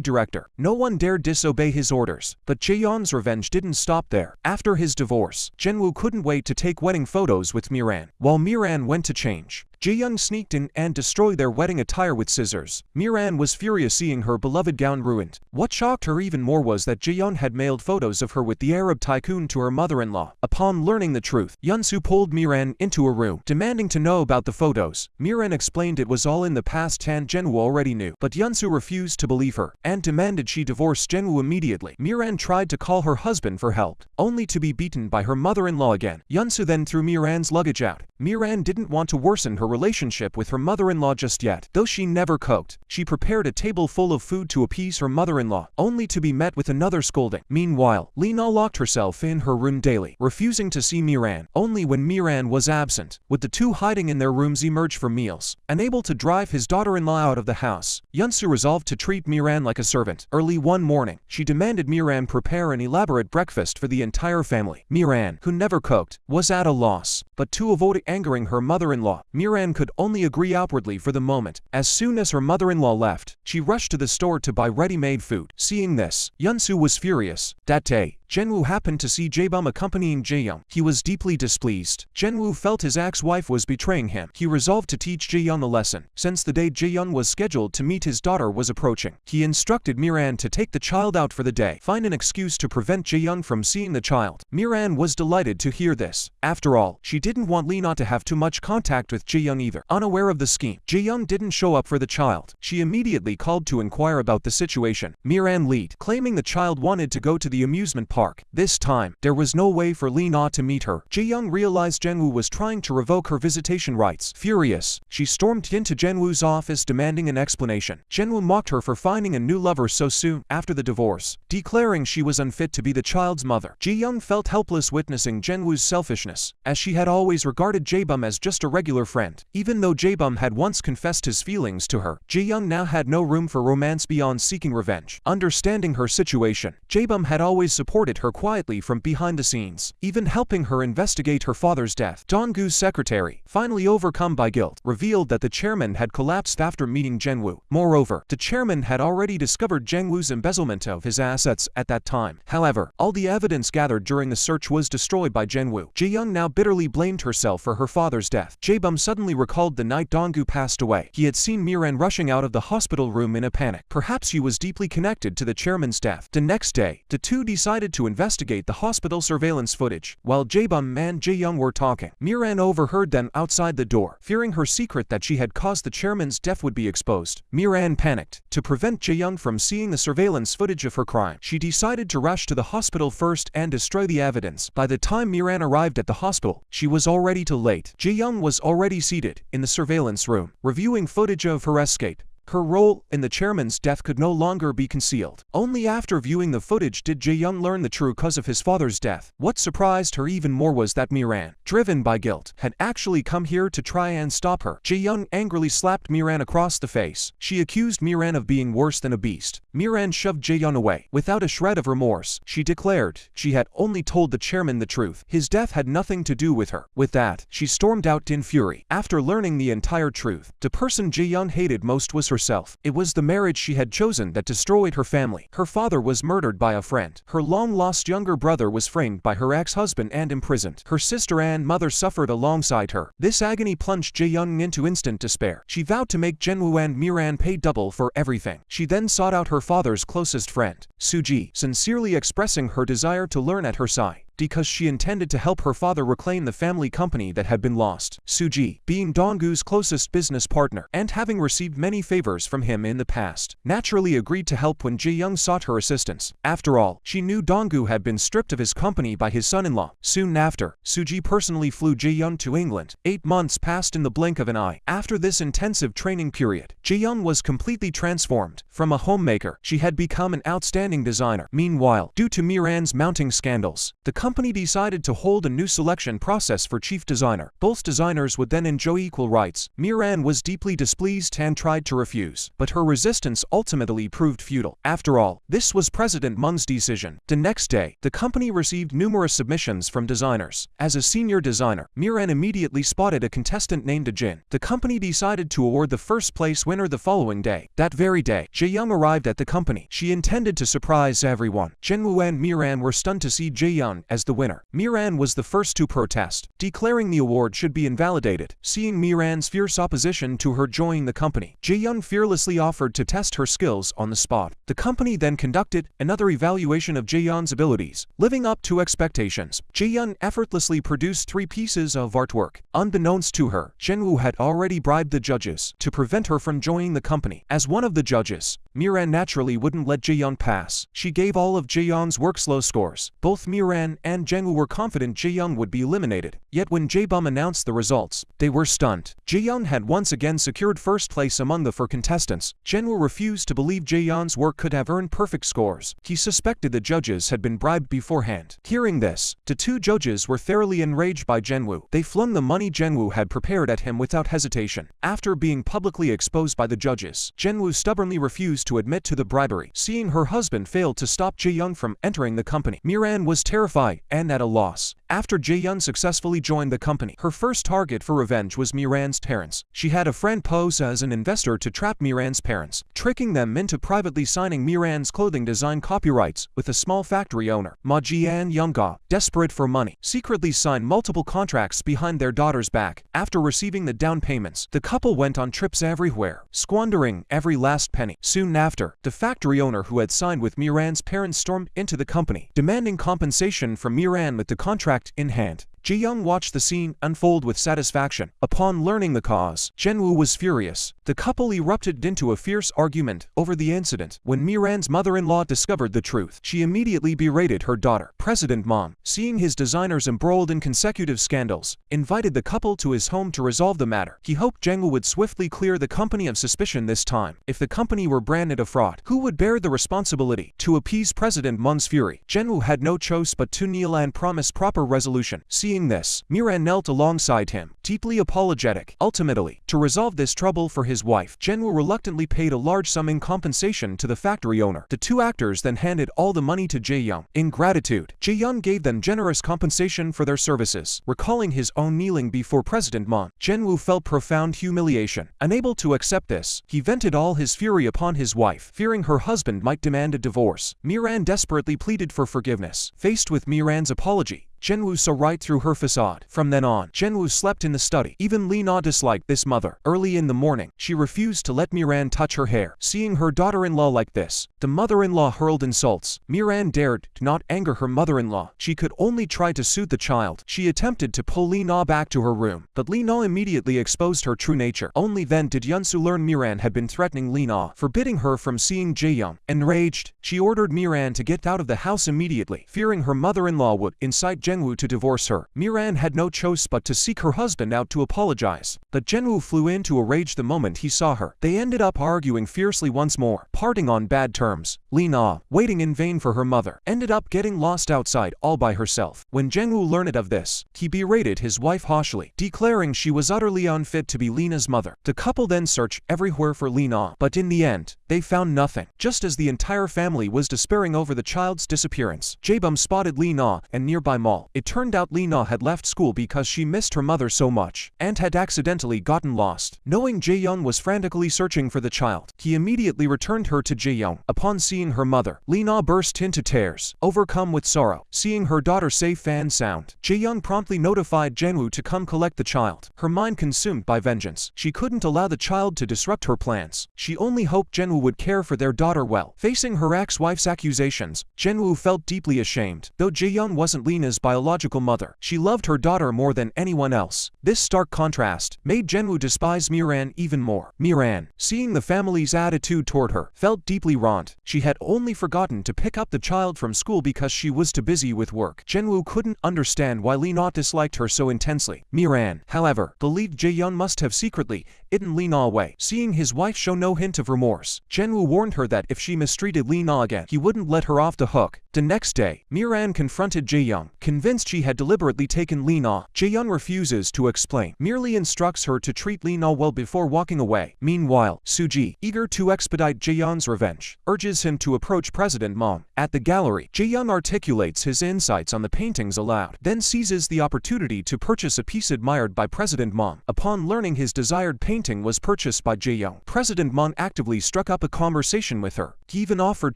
director. No one dared disobey his orders. But Jae-young's revenge didn't stop there. After his divorce, Jae-woo couldn't wait to take wedding photos with Miran. While Miran went to change, Jae-young sneaked in and destroyed their wedding attire with scissors. Miran was furious seeing her beloved gown ruined. What shocked her even more was that Jae-young had mailed photos of her with the Arab tycoon to her mother-in-law. Upon learning the truth, Yeon-soo pulled Miran into a room, demanding to know about the photos. Miran explained it was all in the past and Jae-woo already knew, but Yeon-soo refused to believe her and demanded she divorce Jae-woo immediately. Miran tried to call her husband for help, only to be beaten by her mother-in-law again. Yeon-soo then threw Miran's luggage out. Miran didn't want to worsen her relationship with her mother-in-law just yet. Though she never cooked, she prepared a table full of food to appease her mother-in-law, only to be met with another scolding. Meanwhile, Lee Na locked herself in her room daily, refusing to see Miran. Only when Miran was absent would the two hiding in their rooms emerge for meals. Unable to drive his daughter-in-law out of the house, Yeon-soo resolved to treat Miran like a servant. Early one morning, she demanded Miran prepare an elaborate breakfast for the entire family. Miran, who never cooked, was at a loss, but to avoid angering her mother-in-law, Miran could only agree outwardly for the moment. As soon as her mother-in-law left, she rushed to the store to buy ready-made food. Seeing this, Yeon-soo was furious. That day, Jae-woo happened to see Jae-bum accompanying Jae-young. He was deeply displeased. Jae-woo felt his ex-wife was betraying him. He resolved to teach Jae-young a lesson. Since the day Jae-young was scheduled to meet his daughter was approaching, he instructed Miran to take the child out for the day, find an excuse to prevent Jae-young from seeing the child. Miran was delighted to hear this. After all, she didn't want Lee Na to have too much contact with Jae-young either. Unaware of the scheme, Jae-young didn't show up for the child. She immediately called to inquire about the situation. Miran lied, claiming the child wanted to go to the amusement park. This time, there was no way for Lee Na to meet her. Jae-young realized Jae-woo was trying to revoke her visitation rights. Furious, she stormed into Jae-woo's office demanding an explanation. Jae-woo mocked her for finding a new lover so soon after the divorce, declaring she was unfit to be the child's mother. Jae-young felt helpless witnessing Jae-woo's selfishness, as she had always regarded Jae-bum as just a regular friend. Even though Jae-bum had once confessed his feelings to her, Jae-young now had no room for romance beyond seeking revenge. Understanding her situation, Jae-bum had always supported her quietly from behind the scenes, even helping her investigate her father's death. Dong-goo's secretary, finally overcome by guilt, revealed that the chairman had collapsed after meeting Jae-woo. Moreover, the chairman had already discovered Jae-woo's embezzlement of his assets at that time. However, all the evidence gathered during the search was destroyed by Jae-woo. Jae-young now bitterly blamed herself for her father's death. Jae-bum suddenly recalled the night Dong-gu passed away. He had seen Miran rushing out of the hospital room in a panic. Perhaps she was deeply connected to the chairman's death. The next day, the two decided to investigate the hospital surveillance footage. While Jae-bum and Jae-young were talking, Miran overheard them outside the door. Fearing her secret that she had caused the chairman's death would be exposed, Miran panicked. To prevent Jae-young from seeing the surveillance footage of her crime, she decided to rush to the hospital first and destroy the evidence. By the time Miran arrived at the hospital, she was already too late. Jae-young was already seated in the surveillance room, reviewing footage of her escape. Her role in the chairman's death could no longer be concealed. Only after viewing the footage did Jae-young learn the true cause of his father's death. What surprised her even more was that Miran, driven by guilt, had actually come here to try and stop her. Jae-young angrily slapped Miran across the face. She accused Miran of being worse than a beast. Miran shoved Jae-young away. Without a shred of remorse, she declared she had only told the chairman the truth. His death had nothing to do with her. With that, she stormed out in fury. After learning the entire truth, the person Jae-young hated most was herself. It was the marriage she had chosen that destroyed her family. Her father was murdered by a friend. Her long-lost younger brother was framed by her ex-husband and imprisoned. Her sister and mother suffered alongside her. This agony plunged Jae-young into instant despair. She vowed to make Jae-woo and Miran pay double for everything. She then sought out her father's closest friend, Suji, sincerely expressing her desire to learn at her side. because she intended to help her father reclaim the family company that had been lost. Suji, being Donggu's closest business partner and having received many favors from him in the past, naturally agreed to help when Jae-young sought her assistance. After all, she knew Donggu had been stripped of his company by his son-in-law. Soon after, Suji personally flew Jae-young to England. 8 months passed in the blink of an eye. After this intensive training period, Jae-young was completely transformed. From a homemaker, she had become an outstanding designer. Meanwhile, due to Miran's mounting scandals, the company decided to hold a new selection process for chief designer. Both designers would then enjoy equal rights. Miran was deeply displeased and tried to refuse, but her resistance ultimately proved futile. After all, this was President Moon's decision. The next day, the company received numerous submissions from designers. As a senior designer, Miran immediately spotted a contestant named Jin. The company decided to award the first place winner the following day. That very day, Jae-young arrived at the company. She intended to surprise everyone. Jinwoo and Miran were stunned to see Jae-young as the winner. Miran was the first to protest, declaring the award should be invalidated. Seeing Miran's fierce opposition to her joining the company, Jae-young fearlessly offered to test her skills on the spot. The company then conducted another evaluation of Jae-young's abilities. Living up to expectations, Jae-young effortlessly produced 3 pieces of artwork. Unbeknownst to her, Jinwoo had already bribed the judges to prevent her from joining the company. As one of the judges, Miran naturally wouldn't let Jae-young pass. She gave all of Jae-young's works low scores. Both Miran and Jinwoo were confident Jae-young would be eliminated. Yet when Jae-bum announced the results, they were stunned. Jae-young had once again secured first place among the 4 contestants. Jinwoo refused to believe Jae-young's work could have earned perfect scores. He suspected the judges had been bribed beforehand. Hearing this, the 2 judges were thoroughly enraged by Jinwoo. They flung the money Jinwoo had prepared at him without hesitation. After being publicly exposed by the judges, Jinwoo stubbornly refused to admit to the bribery. Seeing her husband fail to stop Jae-young from entering the company, Miran was terrified and at a loss. After Jae-young successfully joined the company, her first target for revenge was Miran's parents. She had a friend pose as an investor to trap Miran's parents, tricking them into privately signing Miran's clothing design copyrights with a small factory owner. Ma Ji and Young-ga, desperate for money, secretly signed multiple contracts behind their daughter's back. After receiving the down payments, the couple went on trips everywhere, squandering every last penny. Soon after, the factory owner who had signed with Miran's parents stormed into the company, demanding compensation from Miran with the contract in hand. Jae-young watched the scene unfold with satisfaction. Upon learning the cause, Jinwoo was furious. The couple erupted into a fierce argument over the incident. When Miran's mother-in-law discovered the truth, she immediately berated her daughter. President Moon, seeing his designers embroiled in consecutive scandals, invited the couple to his home to resolve the matter. He hoped Jinwoo would swiftly clear the company of suspicion this time. If the company were branded a fraud, who would bear the responsibility? To appease President Moon's fury, Jinwoo had no choice but to kneel and promise proper resolution. Seeing this, Miran knelt alongside him, deeply apologetic. Ultimately, to resolve this trouble for his wife, Jinwoo reluctantly paid a large sum in compensation to the factory owner. The 2 actors then handed all the money to Jae-young. In gratitude, Jae-young gave them generous compensation for their services. Recalling his own kneeling before President Moon, Jinwoo felt profound humiliation. Unable to accept this, he vented all his fury upon his wife, fearing her husband might demand a divorce. Miran desperately pleaded for forgiveness. Faced with Miran's apology, Jinwoo saw right through her facade. From then on, Jinwoo slept in the study. Even Lee-na disliked this mother. Early in the morning, she refused to let Miran touch her hair. Seeing her daughter-in-law like this, the mother-in-law hurled insults. Miran dared to not anger her mother-in-law. She could only try to soothe the child. She attempted to pull Lee-na back to her room, but Lee-na immediately exposed her true nature. Only then did Yunsu learn Miran had been threatening Lee-na, forbidding her from seeing Jae-young. Enraged, she ordered Miran to get out of the house immediately, fearing her mother-in-law would incite Jinwoo to divorce her. Miran had no choice but to seek her husband out to apologize, but Jinwoo flew into a rage the moment he saw her. They ended up arguing fiercely once more, parting on bad terms. Lee-na, waiting in vain for her mother, ended up getting lost outside all by herself. When Jinwoo learned of this, he berated his wife harshly, declaring she was utterly unfit to be Lee-na's mother. The couple then searched everywhere for Lee-na, but in the end, they found nothing. Just as the entire family was despairing over the child's disappearance, Jae-bum spotted Lee-na in nearby mall. It turned out Lee-na had left school because she missed her mother so much, and had accidentally gotten lost. Knowing Jae-young was frantically searching for the child, he immediately returned her to Jae-young. Upon seeing her mother, Lee-na burst into tears, overcome with sorrow. Seeing her daughter safe and sound, Jae-young promptly notified Jinwoo to come collect the child. Her mind consumed by vengeance, she couldn't allow the child to disrupt her plans. She only hoped Jinwoo would care for their daughter well. Facing her ex-wife's accusations, Jinwoo felt deeply ashamed. Though Jae-young wasn't Lee-na's biological mother. She loved her daughter more than anyone else. This stark contrast made Jinwoo despise Miran even more. Miran, seeing the family's attitude toward her, felt deeply wronged. She had only forgotten to pick up the child from school because she was too busy with work. Jinwoo couldn't understand why Lee Na disliked her so intensely. Miran, however, believed Jae-yeon must have secretly eaten Lee Na away. Seeing his wife show no hint of remorse, Jinwoo warned her that if she mistreated Lee Na again, he wouldn't let her off the hook. The next day, Miran confronted Jae-young, convinced she had deliberately taken Lee Na. Jae-young refuses to explain, merely instructs her to treat Lee Na well before walking away. Meanwhile, Suji, eager to expedite Jae-young's revenge, urges him to approach President Mom. At the gallery, Jae-young articulates his insights on the paintings aloud, then seizes the opportunity to purchase a piece admired by President Mom. Upon learning his desired painting was purchased by Jae-young, President Mom actively struck up a conversation with her. He even offered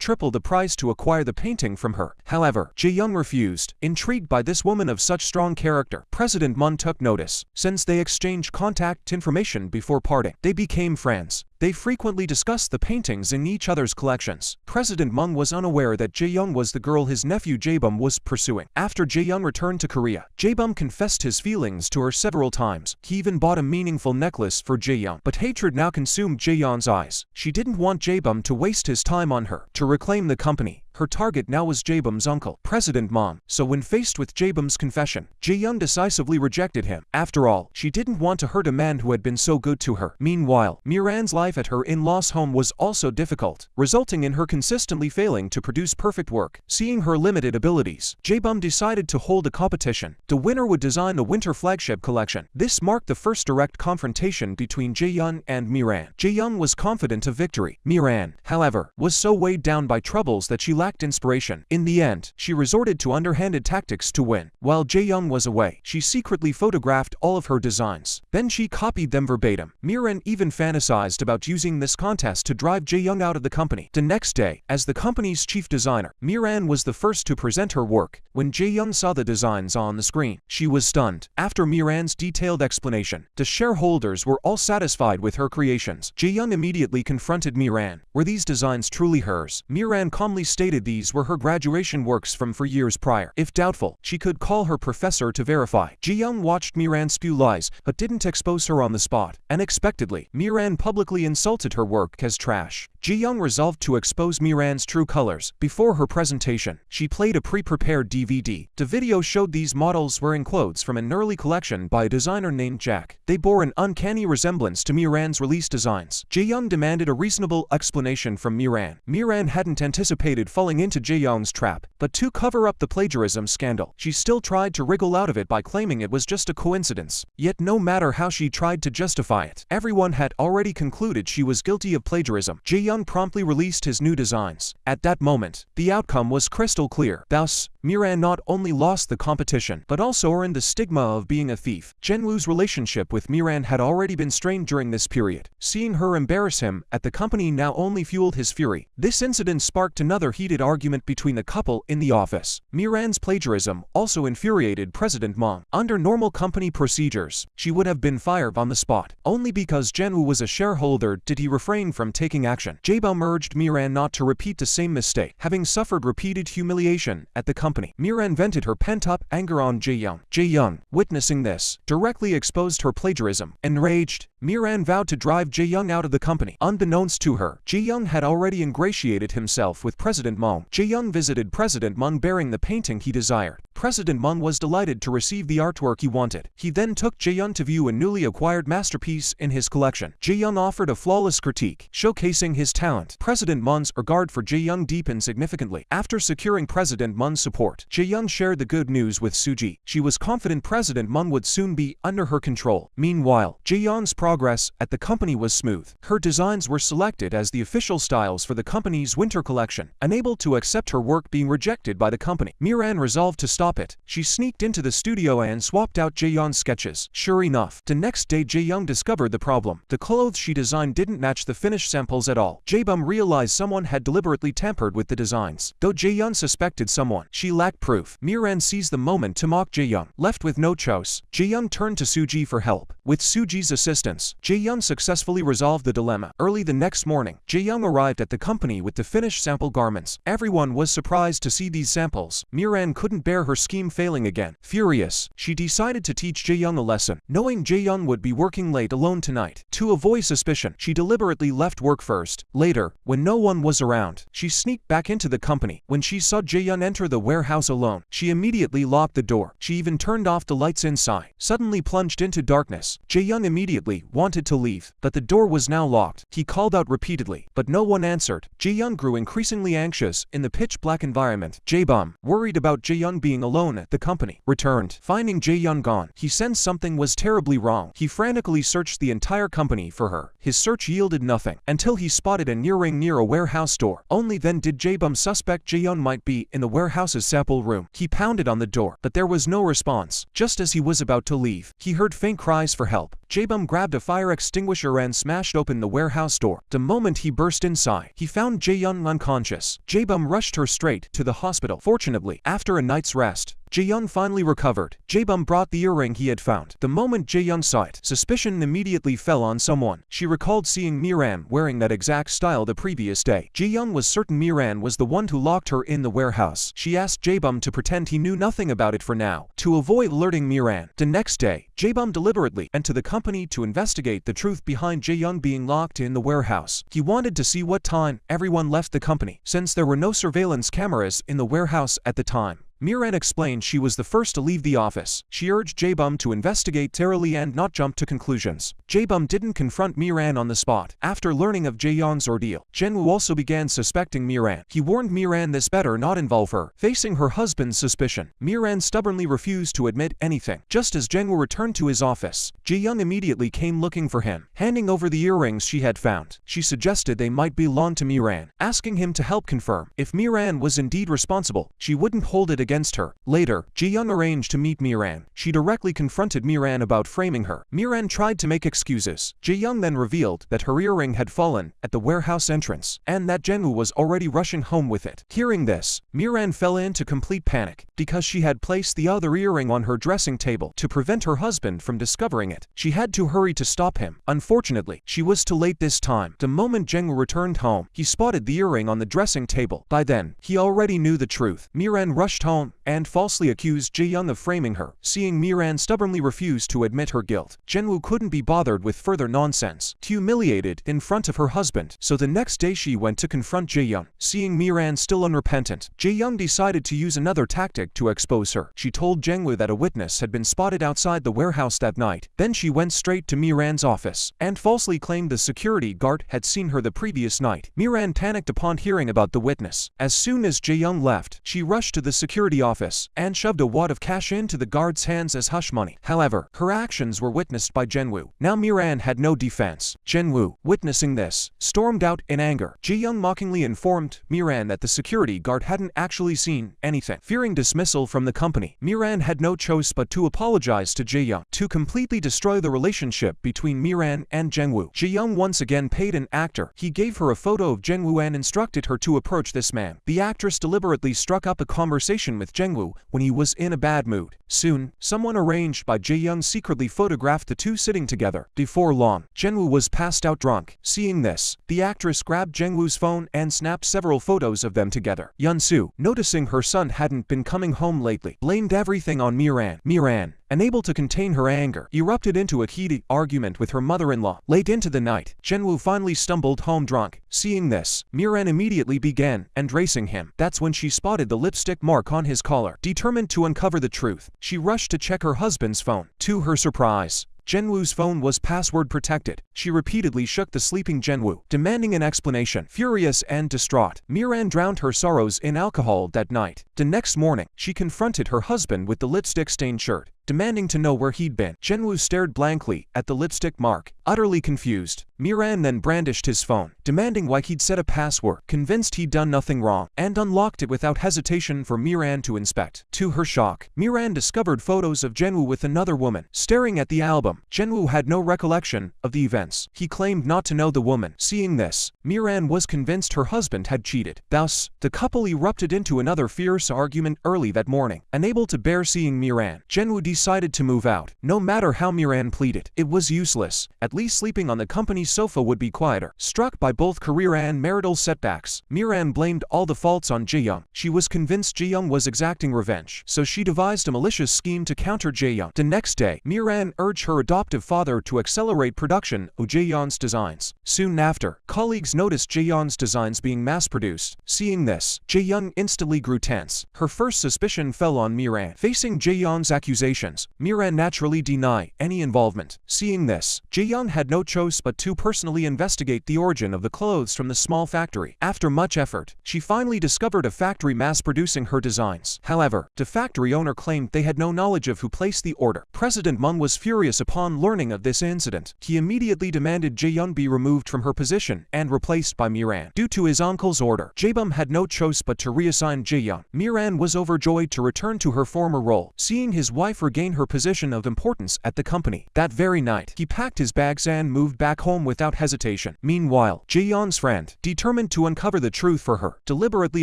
triple the price to acquire the painting from her. However, Jae-young refused. Intrigued by this woman of such strong character, President Moon took notice. Since they exchanged contact information before parting, they became friends. They frequently discussed the paintings in each other's collections. President Moon was unaware that Jae-young was the girl his nephew Jae-bum was pursuing. After Jae-young returned to Korea, Jae-bum confessed his feelings to her several times. He even bought a meaningful necklace for Jae-young. But hatred now consumed Jae-young's eyes. She didn't want Jae-bum to waste his time on her. To reclaim the company, her target now was Jae-bum's uncle, President Mom. So when faced with Jae-bum's confession, Jae-young decisively rejected him. After all, she didn't want to hurt a man who had been so good to her. Meanwhile, Miran's life at her in-laws' home was also difficult, resulting in her consistently failing to produce perfect work. Seeing her limited abilities, Jae-bum decided to hold a competition. The winner would design the winter flagship collection. This marked the first direct confrontation between Jae-young and Miran. Jae-young was confident of victory. Miran, however, was so weighed down by troubles that she lacked inspiration. In the end, she resorted to underhanded tactics to win. While Jae-young was away, she secretly photographed all of her designs. Then she copied them verbatim. Miran even fantasized about using this contest to drive Jae-young out of the company. The next day, as the company's chief designer, Miran was the first to present her work. When Jae-young saw the designs on the screen, she was stunned. After Miran's detailed explanation, the shareholders were all satisfied with her creations. Jae-young immediately confronted Miran. Were these designs truly hers? Miran calmly stated these were her graduation works from 4 years prior. If doubtful, she could call her professor to verify. Jae-young watched Miran spew lies, but didn't expose her on the spot. Unexpectedly, Miran publicly insulted her work as trash. Jae-young resolved to expose Miran's true colors. Before her presentation, she played a pre-prepared DVD. The video showed these models wearing clothes from an early collection by a designer named Jack. They bore an uncanny resemblance to Miran's released designs. Jae-young demanded a reasonable explanation from Miran. Miran hadn't anticipated falling into Jae-young's trap, but to cover up the plagiarism scandal, she still tried to wriggle out of it by claiming it was just a coincidence. Yet no matter how she tried to justify it, everyone had already concluded she was guilty of plagiarism. Jae-young promptly released his new designs. At that moment, the outcome was crystal clear. Thus, Miran not only lost the competition, but also earned the stigma of being a thief. Jinwoo's relationship with Miran had already been strained during this period. Seeing her embarrass him at the company now only fueled his fury. This incident sparked another heated argument between the couple in the office. Miran's plagiarism also infuriated President Mom. Under normal company procedures, she would have been fired on the spot. Only because Jinwoo was a shareholder did he refrain from taking action. Jae-bum urged Miran not to repeat the same mistake. Having suffered repeated humiliation at the company, Miran vented her pent-up anger on Jae-young. Jae-young, witnessing this, directly exposed her plagiarism. Enraged, Miran vowed to drive Jae-young out of the company. Unbeknownst to her, Jae-young had already ingratiated himself with President Moon. Jae-young visited President Moon bearing the painting he desired. President Moon was delighted to receive the artwork he wanted. He then took Jae-young to view a newly acquired masterpiece in his collection. Jae-young offered a flawless critique, showcasing his talent. President Moon's regard for Jae-young deepened significantly. After securing President Moon's support, Jae-young shared the good news with Suji. She was confident President Moon would soon be under her control. Meanwhile, Jae-young's progress at the company was smooth. Her designs were selected as the official styles for the company's winter collection. Unable to accept her work being rejected by the company, Miran resolved to stop it. She sneaked into the studio and swapped out Jae-young's sketches. Sure enough, the next day Jae-young discovered the problem. The clothes she designed didn't match the finished samples at all. Jae-bum realized someone had deliberately tampered with the designs. Though Jae-young suspected someone, she lacked proof. Miran seized the moment to mock Jae-young. Left with no choice, Jae-young turned to Suji for help. With Suji's assistance, Jae-young successfully resolved the dilemma. Early the next morning, Jae-young arrived at the company with the finished sample garments. Everyone was surprised to see these samples. Miran couldn't bear her her scheme failing again. Furious, she decided to teach Jae-young a lesson. Knowing Jae-young would be working late alone tonight, to avoid suspicion, she deliberately left work first. Later, when no one was around, she sneaked back into the company. When she saw Jae-young enter the warehouse alone, she immediately locked the door. She even turned off the lights inside. Suddenly plunged into darkness. Jae-young immediately wanted to leave, but the door was now locked. He called out repeatedly, but no one answered. Jae-young grew increasingly anxious in the pitch-black environment. Jae-bum, worried about Jae-young being alone at the company, returned. Finding Jae-young gone, he sensed something was terribly wrong. He frantically searched the entire company for her. His search yielded nothing, until he spotted an earring near a warehouse door. Only then did Jae-bum suspect Jae-young might be in the warehouse's sample room. He pounded on the door, but there was no response. Just as he was about to leave, he heard faint cries for help. Jae-bum grabbed a fire extinguisher and smashed open the warehouse door. The moment he burst inside, he found Jae-young unconscious. Jae-bum rushed her straight to the hospital. Fortunately, after a night's rest, Jae-young finally recovered. Jae-bum brought the earring he had found. The moment Jae-young saw it, suspicion immediately fell on someone. She recalled seeing Miran wearing that exact style the previous day. Jae-young was certain Miran was the one who locked her in the warehouse. She asked Jae-bum to pretend he knew nothing about it for now, to avoid alerting Miran. The next day, Jae-bum deliberately went to the company to investigate the truth behind Jae-young being locked in the warehouse. He wanted to see what time everyone left the company, since there were no surveillance cameras in the warehouse at the time. Miran explained she was the first to leave the office. She urged Jae-bum to investigate thoroughly and not jump to conclusions. Jae-bum didn't confront Miran on the spot. After learning of Jae-young's ordeal, Jae-woo also began suspecting Miran. He warned Miran this better not involve her. Facing her husband's suspicion, Miran stubbornly refused to admit anything. Just as Jae-woo returned to his office, Jae-young immediately came looking for him. Handing over the earrings she had found, she suggested they might belong to Miran, asking him to help confirm. If Miran was indeed responsible, she wouldn't hold it against her. Later, Jae-young arranged to meet Miran. She directly confronted Miran about framing her. Miran tried to make excuses. Jae-young then revealed that her earring had fallen at the warehouse entrance, and that Jae-woo was already rushing home with it. Hearing this, Miran fell into complete panic, because she had placed the other earring on her dressing table to prevent her husband from discovering it. She had to hurry to stop him. Unfortunately, she was too late this time. The moment Jae-woo returned home, he spotted the earring on the dressing table. By then, he already knew the truth. Miran rushed home and falsely accused Jae-young of framing her. Seeing Miran stubbornly refuse to admit her guilt, Jae-woo couldn't be bothered with further nonsense. Humiliated in front of her husband, so the next day she went to confront Jae-young. Seeing Miran still unrepentant, Jae-young decided to use another tactic to expose her. She told Jae-woo that a witness had been spotted outside the warehouse that night. Then she went straight to Miran's office and falsely claimed the security guard had seen her the previous night. Miran panicked upon hearing about the witness. As soon as Jae-young left, she rushed to the security office and shoved a wad of cash into the guard's hands as hush money. However, her actions were witnessed by Jae-woo. Now Miran had no defense. Jae-woo, witnessing this, stormed out in anger. Jae-young mockingly informed Miran that the security guard hadn't actually seen anything. Fearing dismissal from the company, Miran had no choice but to apologize to Jae-young. To completely destroy the relationship between Miran and Jae-woo, Jae-young once again paid an actor. He gave her a photo of Jae-woo and instructed her to approach this man. The actress deliberately struck up a conversation with Jae-woo when he was in a bad mood. Soon, someone arranged by Jae-young secretly photographed the two sitting together. Before long, Jae-woo was passed out drunk. Seeing this, the actress grabbed Jae-woo's phone and snapped several photos of them together. Yeon-soo, noticing her son hadn't been coming home lately, blamed everything on Miran. Miran, unable to contain her anger, erupted into a heated argument with her mother-in-law. Late into the night, Jae-woo finally stumbled home drunk. Seeing this, Miran immediately began undressing him. That's when she spotted the lipstick mark on his collar. Determined to uncover the truth, she rushed to check her husband's phone. To her surprise, Jae-woo's phone was password protected. She repeatedly shook the sleeping Jae-woo, demanding an explanation. Furious and distraught, Miran drowned her sorrows in alcohol that night. The next morning, she confronted her husband with the lipstick-stained shirt, demanding to know where he'd been. Jae-woo stared blankly at the lipstick mark, utterly confused. Miran then brandished his phone, demanding why he'd set a password, convinced he'd done nothing wrong, and unlocked it without hesitation for Miran to inspect. To her shock, Miran discovered photos of Jae-woo with another woman. Staring at the album, Jae-woo had no recollection of the events. He claimed not to know the woman. Seeing this, Miran was convinced her husband had cheated. Thus, the couple erupted into another fierce argument early that morning. Unable to bear seeing Miran, Jinwoo decided to move out. No matter how Miran pleaded, it was useless. At least sleeping on the company sofa would be quieter. Struck by both career and marital setbacks, Miran blamed all the faults on Jae-young. She was convinced Jae-young was exacting revenge, so she devised a malicious scheme to counter Jae-young. The next day, Miran urged her adoptive father to accelerate production of Jae-young's designs. Soon after, colleagues noticed Jae-young's designs being mass-produced. Seeing this, Jae-young instantly grew tense. Her first suspicion fell on Miran. Facing Jae-young's accusations, Miran naturally denied any involvement. Seeing this, Jae-young had no choice but to personally investigate the origin of the clothes from the small factory. After much effort, she finally discovered a factory mass-producing her designs. However, the factory owner claimed they had no knowledge of who placed the order. President Moon was furious upon learning of this incident. He immediately demanded Jae-young be removed from her position and replaced by Miran. Due to his uncle's order, Jae-bum had no choice but to reassign Jae-young. Miran was overjoyed to return to her former role, seeing his wife regain her position of importance at the company. That very night, he packed his bags and moved back home without hesitation. Meanwhile, Jae-young's friend, determined to uncover the truth for her, deliberately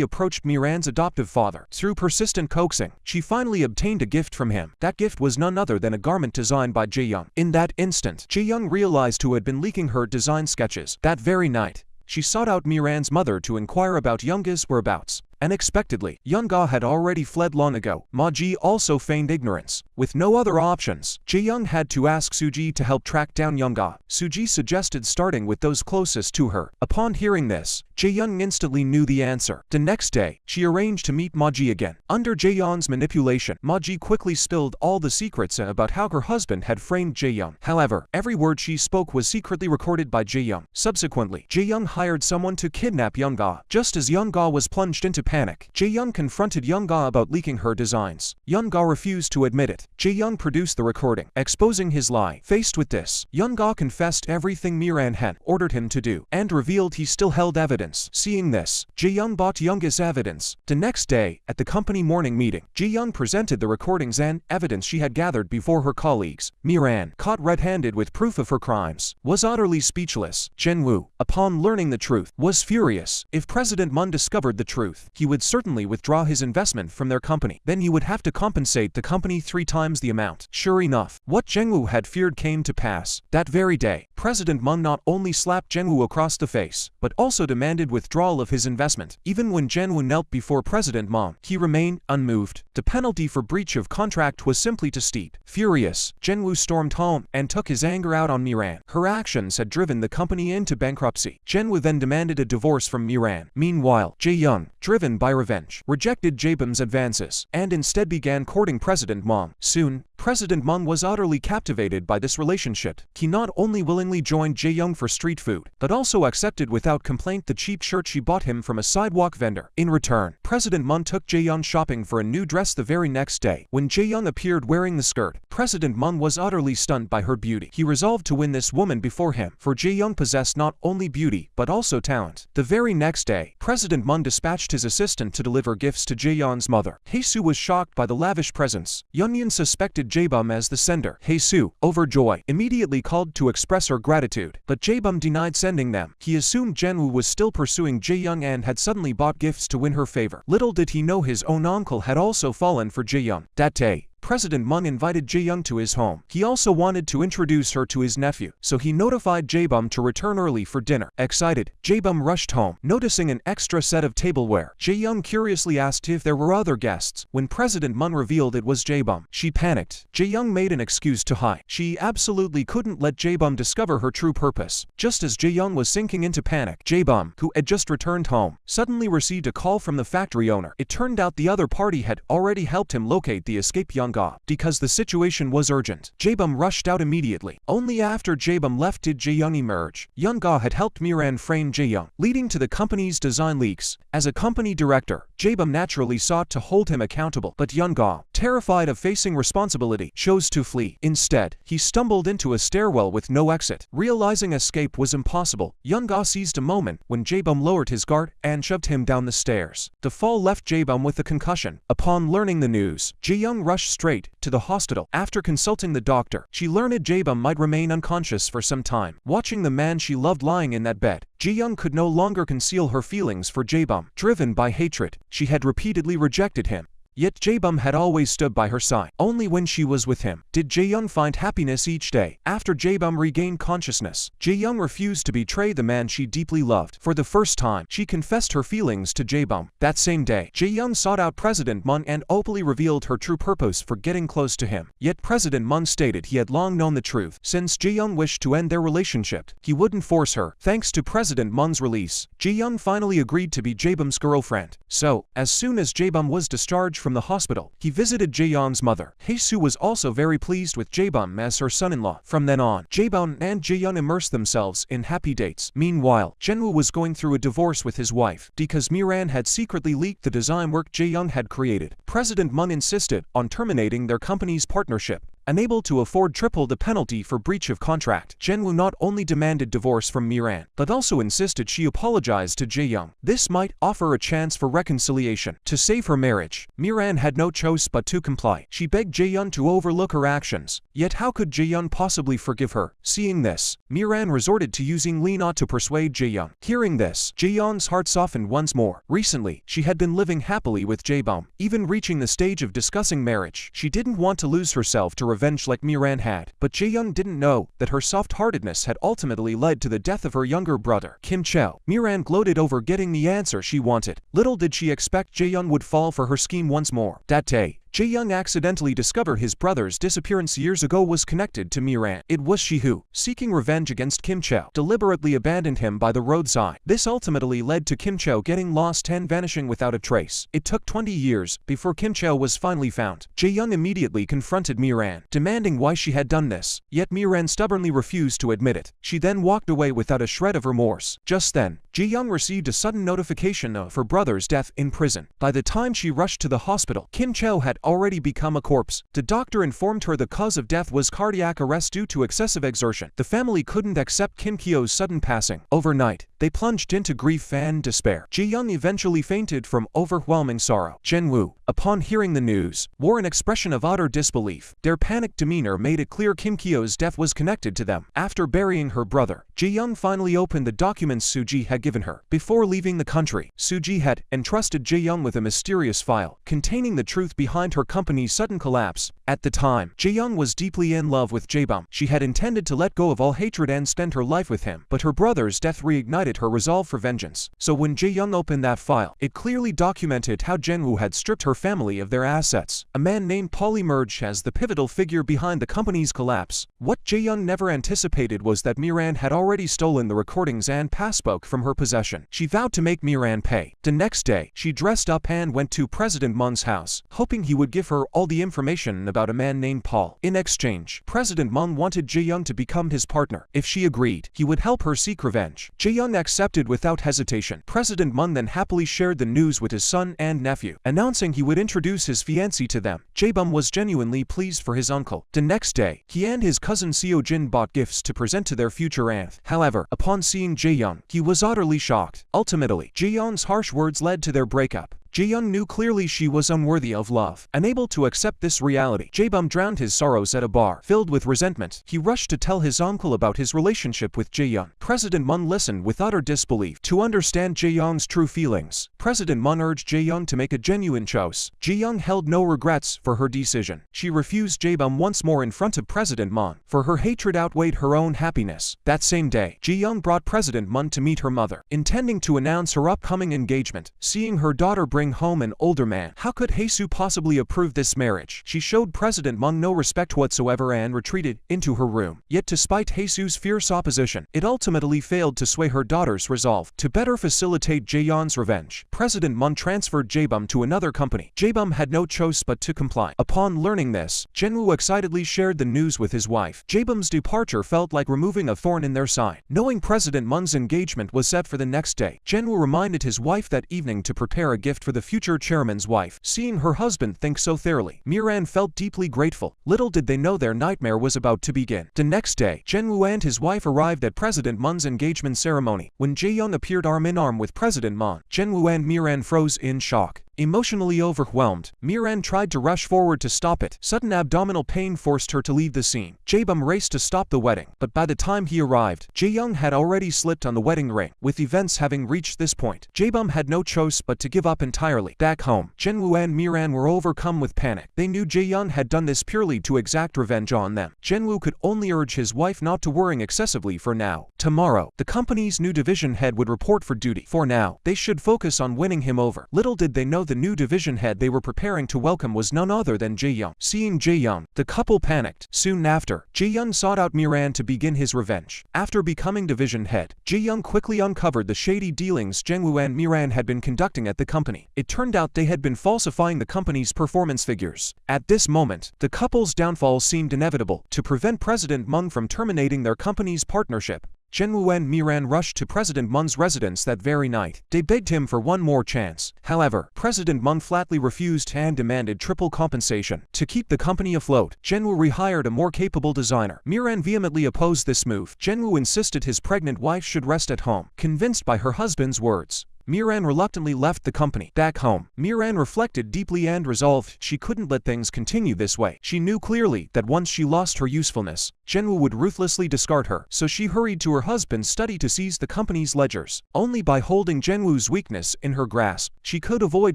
approached Miran's adoptive father. Through persistent coaxing, she finally obtained a gift from him. That gift was none other than a garment designed by Jae-young. In that instant, Jae-young realized who had been leaking her design sketches. That very night, she sought out Miran's mother to inquire about Young's whereabouts. Unexpectedly, Young-ga had already fled long ago. Ma-ji also feigned ignorance. With no other options, Jae-young had to ask Soo-ji to help track down Young-ga. Soo-ji suggested starting with those closest to her. Upon hearing this, Jae-young instantly knew the answer. The next day, she arranged to meet Ma-ji again. Under Jae-young's manipulation, Ma-ji quickly spilled all the secrets about how her husband had framed Jae-young. However, every word she spoke was secretly recorded by Jae-young. Subsequently, Jae-young hired someone to kidnap Young-ga. Just as Young-ga was plunged into panic, Jae-young confronted Young-ga about leaking her designs. Young-ga refused to admit it. Jae-young produced the recording, exposing his lie. Faced with this, Young-ga confessed everything Miran had ordered him to do, and revealed he still held evidence. Seeing this, Jae-young bought Young's evidence. The next day, at the company morning meeting, Jae-young presented the recordings and evidence she had gathered before her colleagues. Miran, caught red-handed with proof of her crimes, was utterly speechless. Jinwoo, upon learning the truth, was furious. If President Moon discovered the truth, he would certainly withdraw his investment from their company. Then he would have to compensate the company 3 times the amount. Sure enough, what Jinwoo had feared came to pass. That very day, President Moon not only slapped Jinwoo across the face, but also demanded withdrawal of his investment. Even when Jinwoo knelt before President Moon, he remained unmoved. The penalty for breach of contract was simply too steep. Furious, Jinwoo stormed home and took his anger out on Miran. Her actions had driven the company into bankruptcy. Jinwoo then demanded a divorce from Miran. Meanwhile, Jae-young, driven by revenge, rejected Jae-bum's advances, and instead began courting President Moon. Soon, President Moon was utterly captivated by this relationship. He not only willingly joined Jae-young for street food, but also accepted without complaint the cheap shirt she bought him from a sidewalk vendor. In return, President Moon took Jae-young shopping for a new dress the very next day. When Jae-young appeared wearing the skirt, President Moon was utterly stunned by her beauty. He resolved to win this woman before him, for Jae-young possessed not only beauty, but also talent. The very next day, President Moon dispatched his assistant to deliver gifts to Jae-young's mother. Hae-soo was shocked by the lavish presents. Yeon suspected Jae-bum as the sender. Hae-soo, overjoyed, immediately called to express her gratitude, but Jae-bum denied sending them. He assumed Jinwoo was still pursuing Jae-young and had suddenly bought gifts to win her favor. Little did he know his own uncle had also fallen for Jae-young. That day, President Moon invited Jae-young to his home. He also wanted to introduce her to his nephew, so he notified Jae-bum to return early for dinner. Excited, Jae-bum rushed home. Noticing an extra set of tableware, Jae-young curiously asked if there were other guests. When President Moon revealed it was Jae-bum, she panicked. Jae-young made an excuse to hide. She absolutely couldn't let Jae-bum discover her true purpose. Just as Jae-young was sinking into panic, Jae-bum, who had just returned home, suddenly received a call from the factory owner. It turned out the other party had already helped him locate the escaped Young-ga. Because the situation was urgent, Jae-bum rushed out immediately. Only after Jae-bum left did Jae-young emerge. Young-ga had helped Miran frame Jae-young, leading to the company's design leaks. As a company director, Jae-bum naturally sought to hold him accountable, but Young-ga, terrified of facing responsibility, chose to flee. Instead, he stumbled into a stairwell with no exit. Realizing escape was impossible, Young-ga seized a moment when Jae-bum lowered his guard and shoved him down the stairs. The fall left Jae-bum with a concussion. Upon learning the news, Jae-young rushed straight to the hospital. After consulting the doctor, she learned Jae-bum might remain unconscious for some time. Watching the man she loved lying in that bed, Jae-young could no longer conceal her feelings for Jae-bum. Driven by hatred, she had repeatedly rejected him. Yet Jae-bum had always stood by her side. Only when she was with him did Jae-young find happiness each day. After Jae-bum regained consciousness, Jae-young refused to betray the man she deeply loved. For the first time, she confessed her feelings to Jae-bum. That same day, Jae-young sought out President Moon and openly revealed her true purpose for getting close to him. Yet President Moon stated he had long known the truth. Since Jae-young wished to end their relationship, he wouldn't force her. Thanks to President Moon's release, Jae-young finally agreed to be Jae-bum's girlfriend. So, as soon as Jae-bum was discharged from the hospital, he visited Jae-young's mother. Hae-soo was also very pleased with Jae-bum as her son-in-law. From then on, Jae-bum and Jae-young immersed themselves in happy dates. Meanwhile, Jae-woo was going through a divorce with his wife because Miran had secretly leaked the design work Jae-young had created. President Moon insisted on terminating their company's partnership. Unable to afford triple the penalty for breach of contract, Jae-woo not only demanded divorce from Miran, but also insisted she apologize to Jae-young. This might offer a chance for reconciliation. To save her marriage, Miran had no choice but to comply. She begged Jae-young to overlook her actions. Yet how could Jae-young possibly forgive her? Seeing this, Miran resorted to using Lena to persuade Jae-young. Hearing this, Jae-young's heart softened once more. Recently, she had been living happily with Jae-bum, even reaching the stage of discussing marriage. She didn't want to lose herself to revenge like Miran had. But Jae-young didn't know that her soft-heartedness had ultimately led to the death of her younger brother, Kim Cheo. Miran gloated over getting the answer she wanted. Little did she expect Jae-young would fall for her scheme once more. That day, Jae-young accidentally discovered his brother's disappearance years ago was connected to Miran. It was she who, seeking revenge against Kim Cheo, deliberately abandoned him by the roadside. This ultimately led to Kim Cheo getting lost and vanishing without a trace. It took 20 years before Kim Cheo was finally found. Jae-young immediately confronted Miran, demanding why she had done this. Yet Miran stubbornly refused to admit it. She then walked away without a shred of remorse. Just then, Jae-young received a sudden notification of her brother's death in prison. By the time she rushed to the hospital, Kim Cheo had already become a corpse. The doctor informed her the cause of death was cardiac arrest due to excessive exertion. The family couldn't accept Kim Cheo's sudden passing. Overnight, they plunged into grief and despair. Jae-young eventually fainted from overwhelming sorrow. Jae-woo, upon hearing the news, wore an expression of utter disbelief. Their panicked demeanor made it clear Kim Cheo's death was connected to them. After burying her brother, Jae-young finally opened the documents Soo-ji had given her. Before leaving the country, Soo-ji had entrusted Jae-young with a mysterious file containing the truth behind her company's sudden collapse. At the time, Jae-young was deeply in love with Jae-bum. She had intended to let go of all hatred and spend her life with him, but her brother's death reignited her resolve for vengeance. So when Jae-young opened that file, it clearly documented how Jae-woo had stripped her family of their assets. A man named Paul emerged as the pivotal figure behind the company's collapse. What Jae-young never anticipated was that Miran had already stolen the recordings and passbook from her possession. She vowed to make Miran pay. The next day, she dressed up and went to President Moon's house, hoping he would give her all the information about a man named Paul. In exchange, President Moon wanted Jae-young to become his partner. If she agreed, he would help her seek revenge. Jae-young accepted without hesitation. President Moon then happily shared the news with his son and nephew, announcing he would introduce his fiancée to them. Jae-bum was genuinely pleased for his uncle. The next day, he and his cousin Seo-jin bought gifts to present to their future aunt. However, upon seeing Jae-young, he was utterly shocked. Ultimately, Jae-young's harsh words led to their breakup. Jae-young knew clearly she was unworthy of love. Unable to accept this reality, Jae-bum drowned his sorrows at a bar. Filled with resentment, he rushed to tell his uncle about his relationship with Jae-young. President Moon listened with utter disbelief. To understand Jae-young's true feelings, President Moon urged Jae-young to make a genuine choice. Jae-young held no regrets for her decision. She refused Jae-bum once more in front of President Moon, for her hatred outweighed her own happiness. That same day, Jae-young brought President Moon to meet her mother, intending to announce her upcoming engagement. Seeing her daughter bring home an older man, how could Hae-soo possibly approve this marriage? She showed President Moon no respect whatsoever and retreated into her room. Yet despite Hae-soo's fierce opposition, it ultimately failed to sway her daughter's resolve. To better facilitate Jae-young's revenge, President Moon transferred Jae-bum to another company. Jae-bum had no choice but to comply. Upon learning this, Jae-woo excitedly shared the news with his wife. Jae-bum's departure felt like removing a thorn in their side. Knowing President Moon's engagement was set for the next day, Jae-woo reminded his wife that evening to prepare a gift for for the future chairman's wife. Seeing her husband think so thoroughly, Miran felt deeply grateful. Little did they know their nightmare was about to begin. The next day, Jenwoo and his wife arrived at President Moon's engagement ceremony. When Jae-young appeared arm in arm with President Moon, Jenwoo and Miran froze in shock. Emotionally overwhelmed, Miran tried to rush forward to stop it. Sudden abdominal pain forced her to leave the scene. Jae-bum raced to stop the wedding, but by the time he arrived, Jae-young had already slipped on the wedding ring. With events having reached this point, Jae-bum had no choice but to give up entirely. Back home, Jenwoo and Miran were overcome with panic. They knew Jae-young had done this purely to exact revenge on them. Jenwoo could only urge his wife not to worry excessively for now. Tomorrow, the company's new division head would report for duty. For now, they should focus on winning him over. Little did they know the new division head they were preparing to welcome was none other than Jae-young. Seeing Jae-young, the couple panicked. Soon after, Jae-young sought out Miran to begin his revenge. After becoming division head, Jae-young quickly uncovered the shady dealings Jenwoo and Miran had been conducting at the company. It turned out they had been falsifying the company's performance figures. At this moment, the couple's downfall seemed inevitable. To prevent President Moon from terminating their company's partnership, Jenwoo and Miran rushed to President Moon's residence that very night. They begged him for one more chance. However, President Moon flatly refused and demanded triple compensation. To keep the company afloat, Jenwoo rehired a more capable designer. Miran vehemently opposed this move. Jenwoo insisted his pregnant wife should rest at home. Convinced by her husband's words, Miran reluctantly left the company. Back home, Miran reflected deeply and resolved she couldn't let things continue this way. She knew clearly that once she lost her usefulness, Jenwoo would ruthlessly discard her, so she hurried to her husband's study to seize the company's ledgers. Only by holding Jenwoo's weakness in her grasp, she could avoid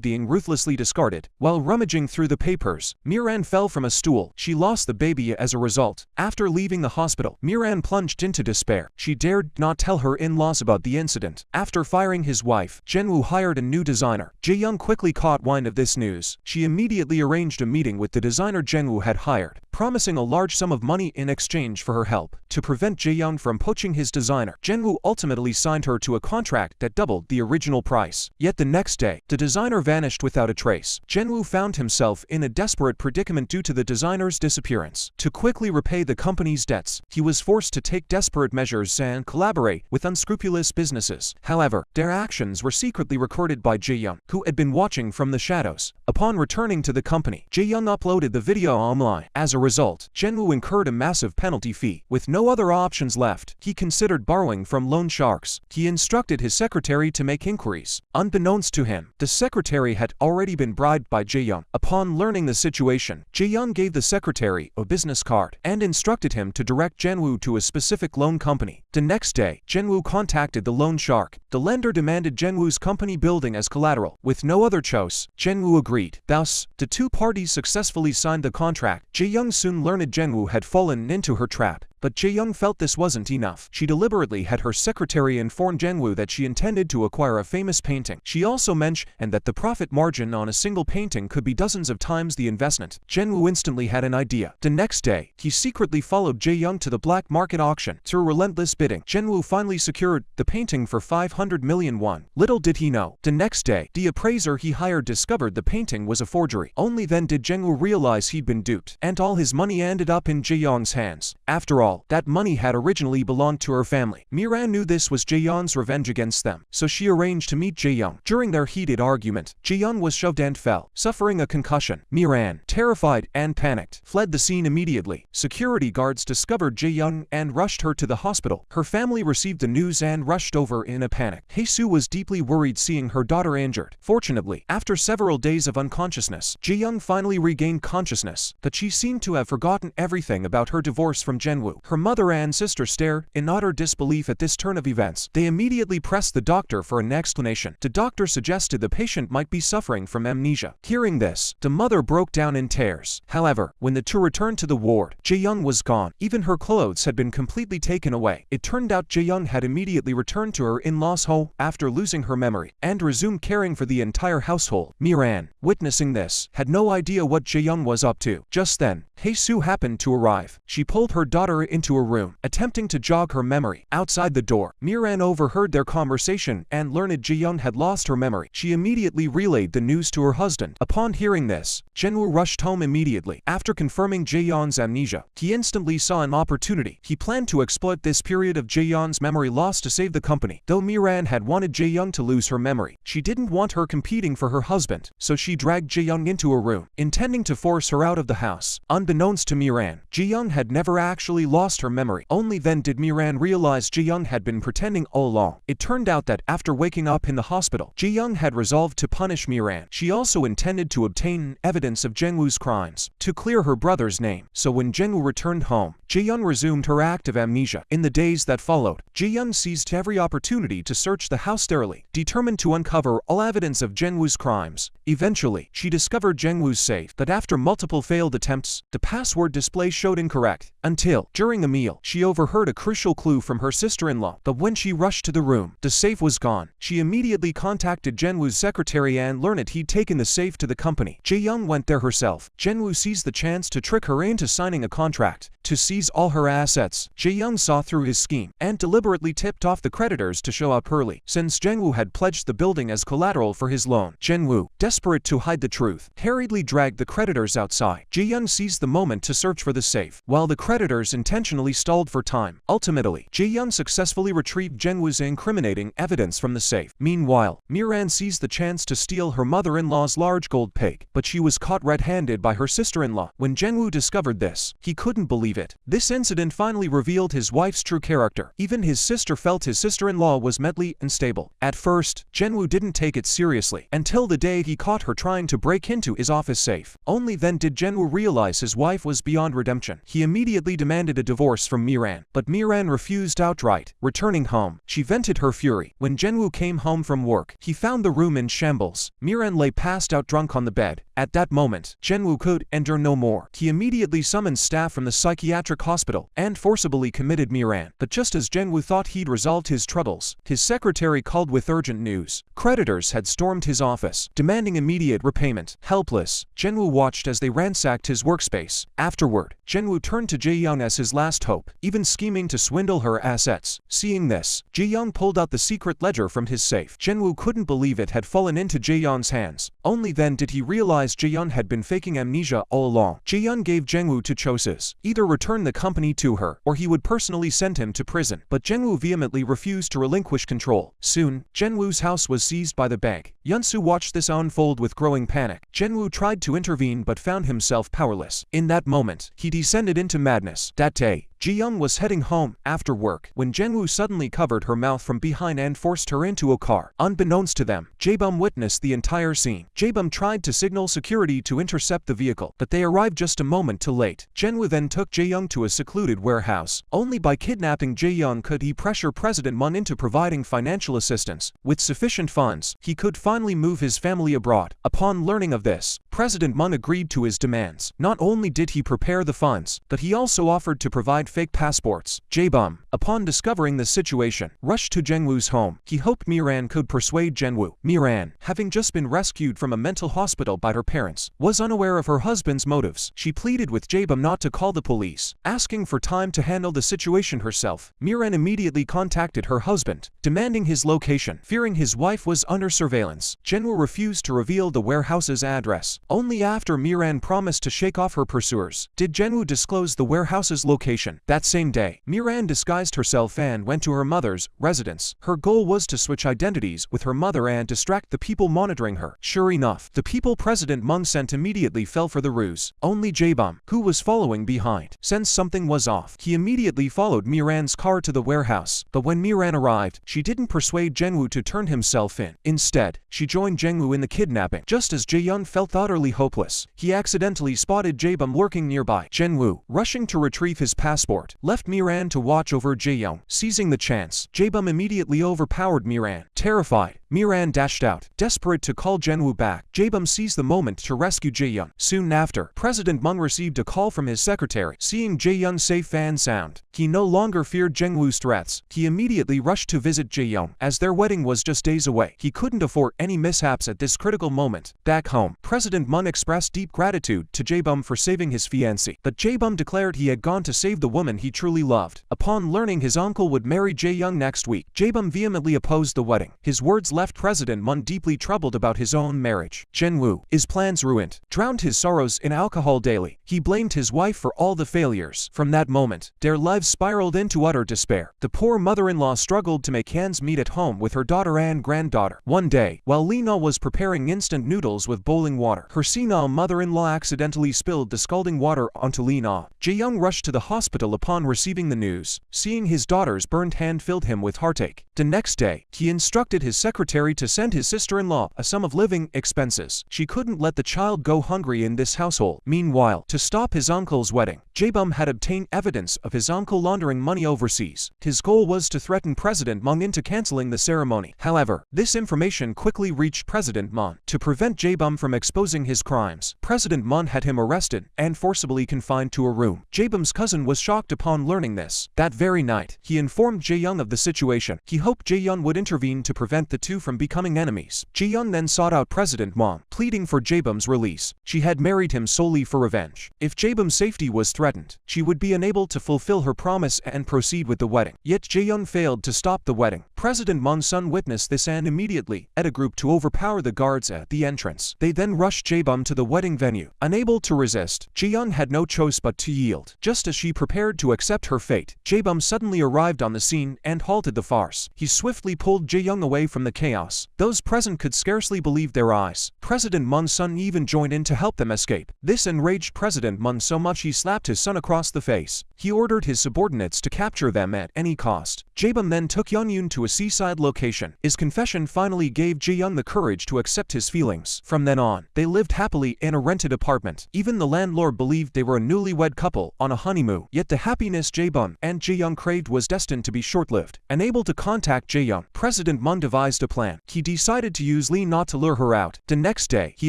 being ruthlessly discarded. While rummaging through the papers, Miran fell from a stool. She lost the baby as a result. After leaving the hospital, Miran plunged into despair. She dared not tell her in-laws about the incident. After firing his wife, Jenwoo hired a new designer. Jae-young quickly caught wind of this news. She immediately arranged a meeting with the designer Jenwoo had hired, promising a large sum of money in exchange for her help. To prevent Jae-young from poaching his designer, Jenwoo ultimately signed her to a contract that doubled the original price. Yet the next day, the designer vanished without a trace. Jenwoo found himself in a desperate predicament due to the designer's disappearance. To quickly repay the company's debts, he was forced to take desperate measures and collaborate with unscrupulous businesses. However, their actions were secretly recorded by Jae-young, who had been watching from the shadows. Upon returning to the company, Jae-young uploaded the video online. As a result, Jenwoo incurred a massive penalty fee. With no other options left, he considered borrowing from loan sharks. He instructed his secretary to make inquiries. Unbeknownst to him, the secretary had already been bribed by Jae-young. Upon learning the situation, Jae-young gave the secretary a business card and instructed him to direct Jenwoo to a specific loan company. The next day, Jenwoo contacted the loan shark. The lender demanded Jenwoo's company building as collateral. With no other choice, Jenwoo agreed. Thus, the two parties successfully signed the contract. Jae-young soon learned Jenwoo had fallen into her trap. But Jae-young felt this wasn't enough. She deliberately had her secretary inform Jenwoo that she intended to acquire a famous painting. She also mentioned that the profit margin on a single painting could be dozens of times the investment. Jenwoo instantly had an idea. The next day, he secretly followed Jae-young to the black market auction. Through relentless bidding, Jenwoo finally secured the painting for 500 million won. Little did he know, the next day, the appraiser he hired discovered the painting was a forgery. Only then did Jenwoo realize he'd been duped, and all his money ended up in Jae-young's hands. After all, that money had originally belonged to her family. Miran knew this was Jae-young's revenge against them, so she arranged to meet Jae-young. During their heated argument, Jae-young was shoved and fell, suffering a concussion. Miran, terrified and panicked, fled the scene immediately. Security guards discovered Jae-young and rushed her to the hospital. Her family received the news and rushed over in a panic. Hae-soo was deeply worried seeing her daughter injured. Fortunately, after several days of unconsciousness, Jae-young finally regained consciousness, but she seemed to have forgotten everything about her divorce from Jenwoo. Her mother and sister stared in utter disbelief at this turn of events. They immediately pressed the doctor for an explanation. The doctor suggested the patient might be suffering from amnesia. Hearing this, the mother broke down in tears. However, when the two returned to the ward, Jae-young was gone. Even her clothes had been completely taken away. It turned out Jae-young had immediately returned to her in-law's home after losing her memory and resumed caring for the entire household. Miran, witnessing this, had no idea what Jae-young was up to. Just then, Hae-soo happened to arrive. She pulled her daughter into a room, attempting to jog her memory. Outside the door, Miran overheard their conversation and learned Jae-young had lost her memory. She immediately relayed the news to her husband. Upon hearing this, Jae-woo rushed home immediately. After confirming Jae-young's amnesia, he instantly saw an opportunity. He planned to exploit this period of Jae-young's memory loss to save the company. Though Miran had wanted Jae-young to lose her memory, she didn't want her competing for her husband, so she dragged Jae-young into a room, intending to force her out of the house. Unbeknownst to Miran, Jae-young had never actually lost her memory. Only then did Miran realize Jae-young had been pretending all along. It turned out that after waking up in the hospital, Jae-young had resolved to punish Miran. She also intended to obtain evidence of Jungwoo's crimes to clear her brother's name. So when Jungwoo returned home, Jae-young resumed her active amnesia. In the days that followed, Jae-young seized every opportunity to search the house thoroughly, determined to uncover all evidence of Jungwoo's crimes. Eventually, she discovered Jungwoo's safe, but after multiple failed attempts, the password display showed incorrect. Until, during a meal, she overheard a crucial clue from her sister-in-law. But when she rushed to the room, the safe was gone. She immediately contacted Jungwoo's secretary and learned he'd taken the safe to the company. Jae-young went there herself. Jungwoo seized the chance to trick her into signing a contract to seize all her assets. Jae-young saw through his scheme and deliberately tipped off the creditors to show up early, since Jungwoo had pledged the building as collateral for his loan. Jungwoo, desperate to hide the truth, hurriedly dragged the creditors outside. Jae-young seized the moment to search for the safe, while the creditors intentionally stalled for time. Ultimately, Jae-young successfully retrieved Jungwoo's incriminating evidence from the safe. Meanwhile, Miran seized the chance to steal her mother-in-law's large gold pig, but she was caught red-handed by her sister-in-law. When Jungwoo discovered this, he couldn't believe it. This incident finally revealed his wife's true character. Even his sister felt his sister-in-law was mentally unstable. At first, Jungwoo didn't take it seriously, until the day he caught her trying to break into his office safe. Only then did Jungwoo realize his wife was beyond redemption. He immediately demanded a divorce from Miran, but Miran refused outright. Returning home, she vented her fury. When Jungwoo came home from work, he found the room in shambles. Miran lay passed out drunk on the bed. At that moment, Jungwoo could endure no more. He immediately summoned staff from the psychiatric hospital and forcibly committed Miran. But just as Jungwoo thought he'd resolved his troubles, his secretary called with urgent news. Creditors had stormed his office, demanding immediate repayment. Helpless, Jungwoo watched as they ransacked his workspace. Afterward, Jungwoo turned to Jae-young as his last hope, even scheming to swindle her assets. Seeing this, Jae-young pulled out the secret ledger from his safe. Jungwoo couldn't believe it had fallen into Jae-young's hands. Only then did he realize Jae-young had been faking amnesia all along. Jae-young gave Jungwoo two choices: either return the company to her, or he would personally send him to prison. But Jungwoo vehemently refused to relinquish control. Soon, Jungwoo's house was seized by the bank. Yeonsu watched this unfold with growing panic. Jungwoo tried to intervene but found himself powerless. In that moment, he descended into madness. That day, Jae-young was heading home after work when Jungwoo suddenly covered her mouth from behind and forced her into a car. Unbeknownst to them, Jae-bum witnessed the entire scene. Jae-bum tried to signal security to intercept the vehicle, but they arrived just a moment too late. Jungwoo then took Jae-young to a secluded warehouse. Only by kidnapping Jae-young could he pressure President Moon into providing financial assistance. With sufficient funds, he could finally move his family abroad. Upon learning of this, President Moon agreed to his demands. Not only did he prepare the funds, but he also offered to provide fake passports. Jae-bum, upon discovering the situation, rushed to Jungwoo's home. He hoped Miran could persuade Jungwoo. Miran, having just been rescued from a mental hospital by her parents, was unaware of her husband's motives. She pleaded with Jae-bum not to call the police, asking for time to handle the situation herself. Miran immediately contacted her husband, demanding his location. Fearing his wife was under surveillance, Jungwoo refused to reveal the warehouse's address. Only after Miran promised to shake off her pursuers did Jungwoo disclose the warehouse's location. That same day, Miran disguised herself and went to her mother's residence. Her goal was to switch identities with her mother and distract the people monitoring her. Sure enough, the people President Moon sent immediately fell for the ruse. Only Jae-bum, who was following behind, sensed something was off. He immediately followed Miran's car to the warehouse. But when Miran arrived, she didn't persuade Jungwoo to turn himself in. Instead, she joined Jungwoo in the kidnapping. Just as Jae-young felt utterly hopeless, he accidentally spotted Jae-bum lurking nearby. Jungwoo, rushing to retrieve his passport, left Miran to watch over Jae-young. Seizing the chance, Jae-bum immediately overpowered Miran. Terrified, Miran dashed out, desperate to call Jungwoo back. Jae-bum seized the moment to rescue Jae-young. Soon after, President Moon received a call from his secretary. Seeing Jae-young safe and sound, he no longer feared Jungwoo's threats. He immediately rushed to visit Jae-young. As their wedding was just days away, he couldn't afford any mishaps at this critical moment. Back home, President President Moon expressed deep gratitude to Jae-bum for saving his fiancée, but Jae-bum declared he had gone to save the woman he truly loved. Upon learning his uncle would marry Jae-young next week, Jae-bum vehemently opposed the wedding. His words left President Moon deeply troubled about his own marriage. Jae-woo's plans ruined, drowned his sorrows in alcohol daily. He blamed his wife for all the failures. From that moment, their lives spiraled into utter despair. The poor mother-in-law struggled to make ends meet at home with her daughter and granddaughter. One day, while Lee-na was preparing instant noodles with boiling water, her senile mother-in-law accidentally spilled the scalding water onto Lee-na. Jae-young rushed to the hospital upon receiving the news. Seeing his daughter's burned hand filled him with heartache. The next day, he instructed his secretary to send his sister-in-law a sum of living expenses. She couldn't let the child go hungry in this household. Meanwhile, to stop his uncle's wedding, Jae-bum had obtained evidence of his uncle laundering money overseas. His goal was to threaten President Moon into canceling the ceremony. However, this information quickly reached President Moon. To prevent Jae-bum from exposing his crimes, President Moon had him arrested and forcibly confined to a room. Jae-bum's cousin was shocked upon learning this. That very night, he informed Jae-young of the situation. He hoped Jae-young would intervene to prevent the two from becoming enemies. Jae-young then sought out President Moon, pleading for Jae-bum's release. She had married him solely for revenge. If Jae-bum's safety was threatened, she would be unable to fulfill her promise and proceed with the wedding. Yet Jae-young failed to stop the wedding. President Moon's son witnessed this and immediately led a group to overpower the guards at the entrance. They then rushed Jae-bum to the wedding venue. Unable to resist, Jae-young had no choice but to yield. Just as she prepared to accept her fate, Jae-bum suddenly arrived on the scene and halted the farce. He swiftly pulled Jae-young away from the chaos. Those present could scarcely believe their eyes. President Moon's son even joined in to help them escape. This enraged President Moon so much he slapped his son across the face. He ordered his subordinates to capture them at any cost. Jae-bum then took Yeon-yoon to a seaside location. His confession finally gave Jae-young the courage to accept his feelings. From then on, they lived happily in a rented apartment. Even the landlord believed they were a newlywed couple on a honeymoon. Yet the happiness Jae-bum and Jae-young craved was destined to be short-lived. Unable to contact Jae-young, President Moon devised a plan. He decided to use Lee-na to lure her out. The next day, he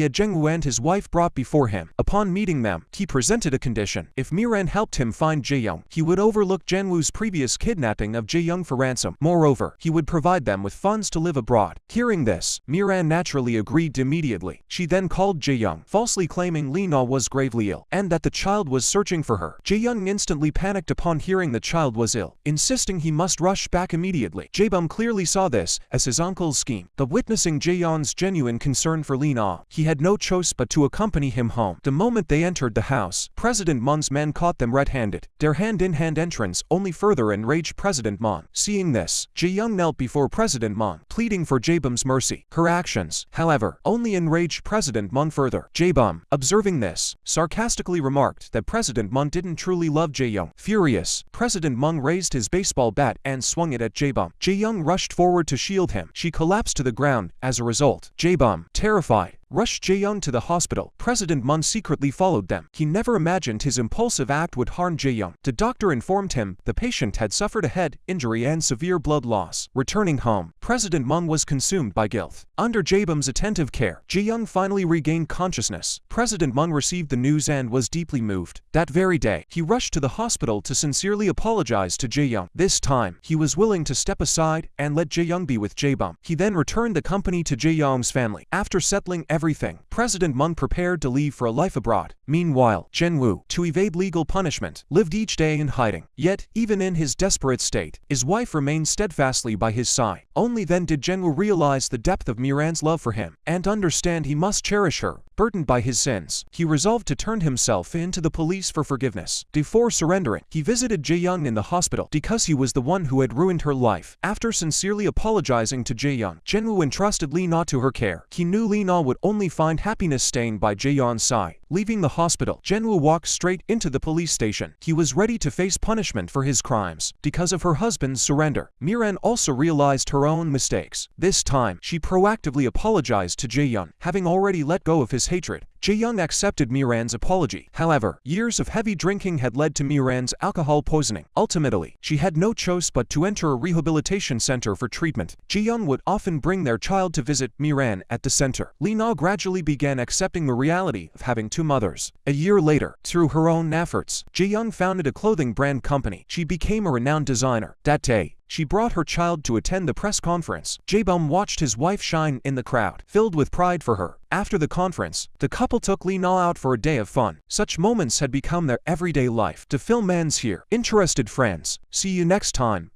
had Jang-woo and his wife brought before him. Upon meeting them, he presented a condition. If Miran helped him find Jae-young, he would overlook Jang-woo's previous kidnapping of Jae-young for ransom. Moreover, he would provide them with funds to live abroad. Hearing this, Miran naturally agreed immediately. She then called Jae-young, falsely claiming Lee-na was gravely ill and that the child was searching for her. Jae-young instantly panicked upon hearing the child was ill, insisting he must rush back immediately. Jae-bum clearly saw this as his uncle's scheme, but witnessing Jae-young's genuine concern for Lee-na, he had no choice but to accompany him home. The moment they entered the house, President Moon's men caught them red-handed. Their hand-in-hand entrance only further enraged President Moon. Seeing this, Jae-young knelt before President Moon, pleading for Jae-bum's mercy. Her actions, however, only enraged President Moon further. Jae-bum, observing this, sarcastically remarked that President Moon didn't truly love Jae-young. Furious, President Moon raised his baseball bat and swung it at Jae-bum. Jae-young rushed forward to shield him. She collapsed to the ground. As a result, Jae-bum, terrified, rushed Jae-young to the hospital. President Moon secretly followed them. He never imagined his impulsive act would harm Jae-young. The doctor informed him the patient had suffered a head injury and severe blood loss. Returning home, President Moon was consumed by guilt. Under Jae-bum's attentive care, Jae-young finally regained consciousness. President Moon received the news and was deeply moved. That very day, he rushed to the hospital to sincerely apologize to Jae-young. This time, he was willing to step aside and let Jae-young be with Jae-bum. He then returned the company to Jae-young's family. After settling everything, President Moon prepared to leave for a life abroad. Meanwhile, Jang-woo, to evade legal punishment, lived each day in hiding. Yet, even in his desperate state, his wife remained steadfastly by his side. Only then did Jang-woo realize the depth of Miran's love for him, and understand he must cherish her. Burdened by his sins, he resolved to turn himself in to the police for forgiveness. Before surrendering, he visited Jae-young in the hospital because he was the one who had ruined her life. After sincerely apologizing to Jae-young, Jang-woo entrusted Lee-na to her care. He knew Lee-na would only find happiness staying by Jae-young's side. Leaving the hospital, Jang-woo walked straight into the police station. He was ready to face punishment for his crimes because of her husband's surrender. Miran also realized her own mistakes. This time, she proactively apologized to Jae-young, having already let go of his hatred. Jae-young accepted Miran's apology. However, years of heavy drinking had led to Miran's alcohol poisoning. Ultimately, she had no choice but to enter a rehabilitation center for treatment. Jae-young would often bring their child to visit Miran at the center. Lee-na gradually began accepting the reality of having two mothers. A year later, through her own efforts, Jae-young founded a clothing brand company. She became a renowned designer. That day, She brought her child to attend the press conference. Jae-bum watched his wife shine in the crowd, filled with pride for her. After the conference, the couple took Lee Na out for a day of fun. Such moments had become their everyday life. To film ends here. Interested friends, see you next time.